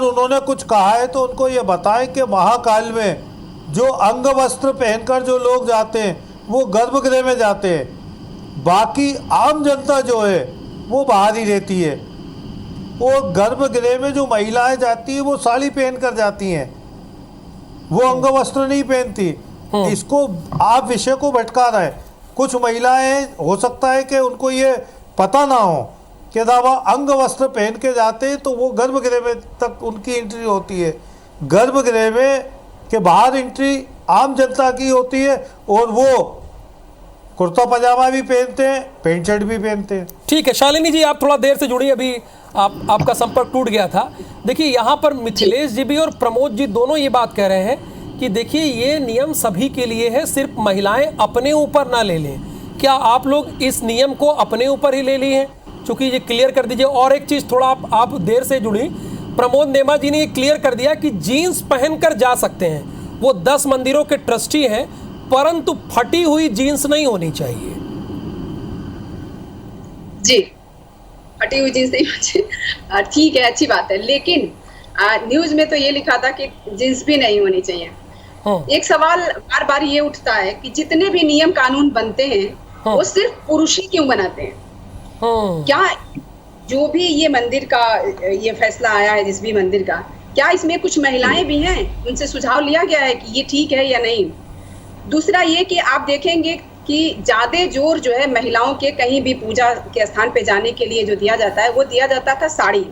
उन्होंने कुछ कहा है तो उनको ये बताएं कि महाकाल में जो अंग वस्त्र पहनकर जो लोग जाते हैं वो गर्भगृह में जाते हैं, बाकी आम जनता जो है वो बाहर ही रहती है। वो गर्भगृह में जो महिलाएं जाती है वो साड़ी पहन कर जाती हैं, वो अंग वस्त्र नहीं पहनती। इसको आप विषय को भटका रहे हैं। कुछ महिलाएं हो सकता है कि उनको ये पता ना हो कि दावा अंग वस्त्र पहन के जाते हैं तो वो गर्भगृह में तक उनकी एंट्री होती है। गर्भगृह में के बाहर एंट्री आम जनता की होती है, और वो कुर्ता पजामा भी पहनते हैं, पैंट शर्ट भी पहनते हैं। ठीक है शालिनी जी, आप थोड़ा देर से जुड़ी, अभी आपका संपर्क टूट गया था। देखिए, यहाँ पर मिथिलेश जी भी और प्रमोद जी दोनों ये बात कह रहे हैं कि देखिए ये नियम सभी के लिए है, सिर्फ महिलाएं अपने ऊपर ना ले लें। क्या आप लोग इस नियम को अपने ऊपर ही ले लिए हैं? चूंकि ये क्लियर कर दीजिए। और एक चीज़, थोड़ा आप देर से जुड़ी, प्रमोद नेमा जी ने ये क्लियर कर दिया कि जीन्स पहनकर जा सकते हैं। वो 10 मंदिरों के ट्रस्टी हैं, परंतु फटी हुई जीन्स नहीं होनी चाहिए। जी, फटी हुई जीन्स नहीं होनी चाहिए, ठीक है, अच्छी बात है। लेकिन न्यूज में तो ये लिखा था कि जीन्स भी नहीं होनी चाहिए। एक सवाल बार बार ये उठता है कि जितने भी नियम कानून बनते हैं वो सिर्फ पुरुष ही क्यों बनाते हैं? क्या जो भी ये मंदिर का ये फैसला आया है, जिस भी मंदिर का, क्या इसमें कुछ महिलाएं भी हैं? उनसे सुझाव लिया गया है कि ये ठीक है या नहीं? दूसरा ये कि आप देखेंगे कि ज्यादा जोर जो है महिलाओं के कहीं भी पूजा के स्थान पे जाने के लिए जो दिया जाता है, वो दिया जाता था साड़ी।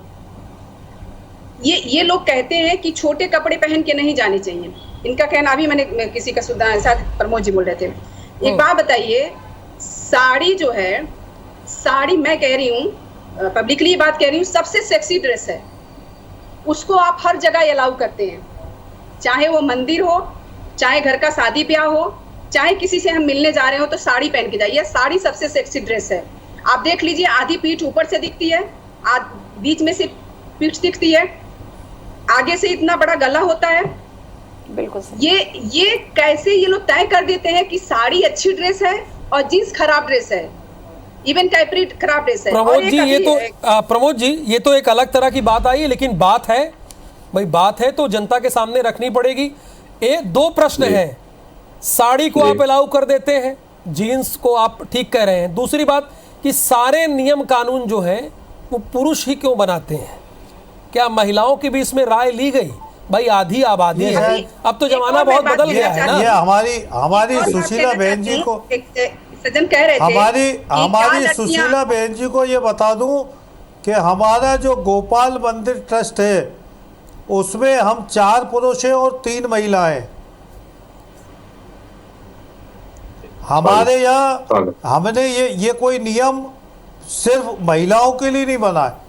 ये लोग कहते हैं कि छोटे कपड़े पहन के नहीं जाने चाहिए। इनका कहना, अभी मैंने किसी का सुना, शायद प्रमोद जी बोल रहे थे। एक बात बताइए, साड़ी जो है, साड़ी मैं कह रही हूँ, पब्लिकली ये बात कह रही हूँ, सबसे सेक्सी ड्रेस है। उसको आप हर जगह अलाउ करते हैं, चाहे वो मंदिर हो, चाहे घर का शादी ब्याह हो, चाहे किसी से हम मिलने जा रहे हो तो साड़ी पहन के जाइए। साड़ी सबसे सेक्सी ड्रेस है। आप देख लीजिए, आधी पीठ ऊपर से दिखती है, बीच में से पीठ दिखती है, आगे से इतना बड़ा गला होता है। बिल्कुल। ये कैसे ये लोग तय कर देते हैं कि साड़ी अच्छी ड्रेस है और जींस खराब ड्रेस है, इवन कैपरी खराब ड्रेस है। प्रमोद जी, ये तो एक अलग तरह की बात आई है, लेकिन बात है भाई, बात है तो जनता के सामने रखनी पड़ेगी। दो प्रश्न हैं, साड़ी को आप अलाउ कर देते हैं, जीन्स को आप ठीक कह रहे हैं। दूसरी बात कि सारे नियम कानून जो हैं वो पुरुष ही क्यों बनाते हैं? क्या महिलाओं की भी इसमें राय ली गई? भाई आधी आबादी है, अब तो जमाना बहुत बदल गया है ना। ये हमारी सुशीला बहन जी को, सज्जन कह रहे थे, हमारी सुशीला बहन जी को ये बता दूं कि हमारा जो गोपाल मंदिर ट्रस्ट है उसमें हम 4 पुरुष हैं और 3 महिलाएं। हमारे यहाँ हमने ये कोई नियम सिर्फ महिलाओं के लिए नहीं बना है।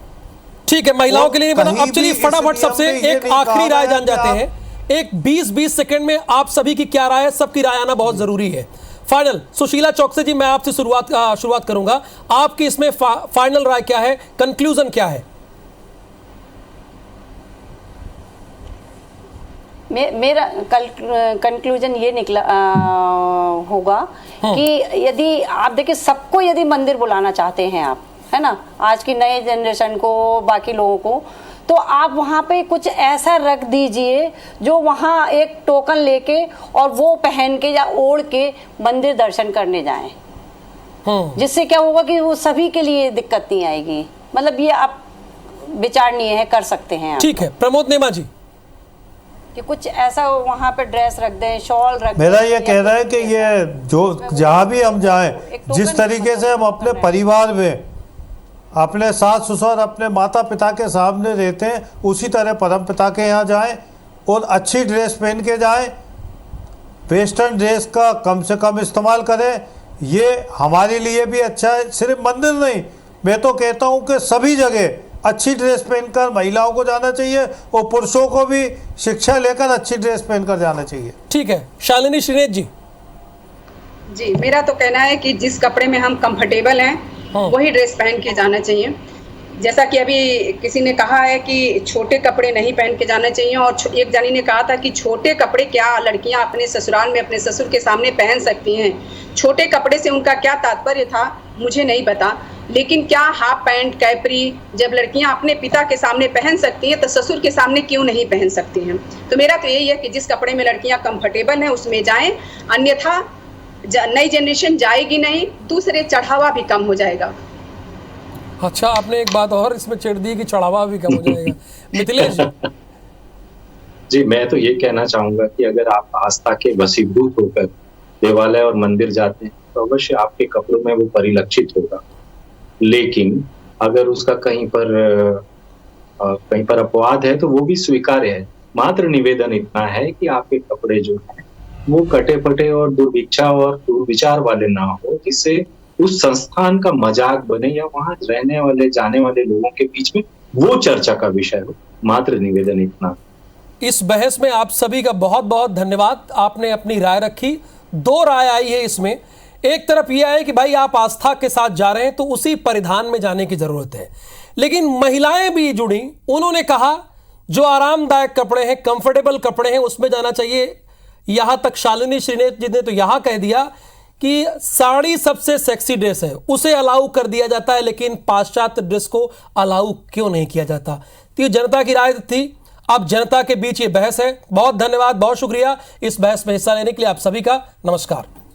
ठीक है, महिलाओं के लिए नहीं बना। अब चलिए फटाफट सबसे एक आखिरी राय जान जाते हैं। एक 20-20 सेकंड में आप सभी की क्या राय है? सबकी राय आना बहुत जरूरी है। फाइनल, सुशीला चौकसे जी, मैं आपसे शुरुआत करूंगा। आपकी इसमें फाइनल राय क्या है, कंक्लूजन क्या है? मेरा कंक्लूजन ये निकला होगा कि यदि आप देखिए, सबको यदि मंदिर बुलाना चाहते हैं आप, है ना, आज की नए जनरेशन को, बाकी लोगों को, तो आप वहाँ पे कुछ ऐसा रख दीजिए जो वहाँ एक टोकन लेके और वो पहन के या ओढ़ के मंदिर दर्शन करने जाएं, जिससे क्या होगा कि वो सभी के लिए दिक्कत नहीं आएगी। मतलब ये आप विचारणीय है, कर सकते हैं। ठीक है, प्रमोद नेमा जी, कि कुछ ऐसा वहाँ पे ड्रेस रख दें, शॉल रख दें। मेरा ये कहना है कि ये जो जहाँ भी हम जाएं, जिस तरीके से हम अपने परिवार में अपने सास ससुर, अपने माता पिता के सामने रहते हैं, उसी तरह परम पिता के यहाँ जाएं और अच्छी ड्रेस पहन के जाएं। वेस्टर्न ड्रेस का कम से कम इस्तेमाल करें, ये हमारे लिए भी अच्छा है। सिर्फ मंदिर नहीं, मैं तो कहता हूँ कि सभी जगह अच्छी ड्रेस पहनकर महिलाओं को जाना चाहिए और पुरुषों को भी शिक्षा लेकर अच्छी ड्रेस पहनकर जाना चाहिए। ठीक है, शालिनी श्रीनेत जी। जी, मेरा तो कहना है कि जिस कपड़े में हम कंफर्टेबल हैं वही ड्रेस पहन के जाना चाहिए। जैसा कि अभी किसी ने कहा है कि छोटे कपड़े नहीं पहन के जाना चाहिए, और एक जानी ने कहा था कि छोटे कपड़े क्या लड़कियां अपने ससुराल में अपने ससुर के सामने पहन सकती हैं। छोटे कपड़े से उनका क्या तात्पर्य था मुझे नहीं पता, लेकिन क्या हाफ पैंट कैपरी जब लड़कियां अपने पिता के सामने पहन सकती हैं तो ससुर के सामने क्यों नहीं पहन सकती हैं? तो मेरा तो यही है कि जिस कपड़े में लड़कियां कंफर्टेबल हैं उसमें जाएं, अन्यथा नई जनरेशन जाएगी नहीं, दूसरे चढ़ावा भी कम हो जाएगा। अच्छा, आपने एक बात और इसमें छेड़ दी कि चढ़ावा भी कम हो जाएगा। मिथिलेश जी, मैं तो ये कहना चाहूंगा कि अगर आप आस्था के वशीभूत होकर देवालय और मंदिर जाते हैं तो अवश्य आपके कपड़ों में वो परिलक्षित होगा, लेकिन अगर उसका कहीं पर अपवाद है तो वो भी स्वीकार्य है। मात्र निवेदन इतना है कि आपके कपड़े जो है वो कटे फटे और दुर्भिक्षा और दुर्विचार वाले ना हो, जिससे उस संस्थान का मजाक बने या वहां रहने वाले जाने वाले लोगों के बीच में वो चर्चा का विषय हो। मात्र निवेदन इतना। इस बहस में आप सभी का बहुत बहुत धन्यवाद। आपने अपनी राय रखी, 2 राय आई है इसमें। एक तरफ यह है कि भाई आप आस्था के साथ जा रहे हैं तो उसी परिधान में जाने की जरूरत है, लेकिन महिलाएं भी जुड़ी, उन्होंने कहा जो आरामदायक कपड़े हैं, कंफर्टेबल कपड़े हैं, उसमें जाना चाहिए। यहां तक शालिनी श्रीनेत जी ने तो यहां कह दिया कि साड़ी सबसे सेक्सी ड्रेस है, उसे अलाउ कर दिया जाता है, लेकिन पाश्चात्य ड्रेस को अलाउ क्यों नहीं किया जाता? तो ये जनता की राय थी। अब जनता के बीच ये बहस है। बहुत धन्यवाद, बहुत शुक्रिया इस बहस में हिस्सा लेने के लिए आप सभी का। नमस्कार।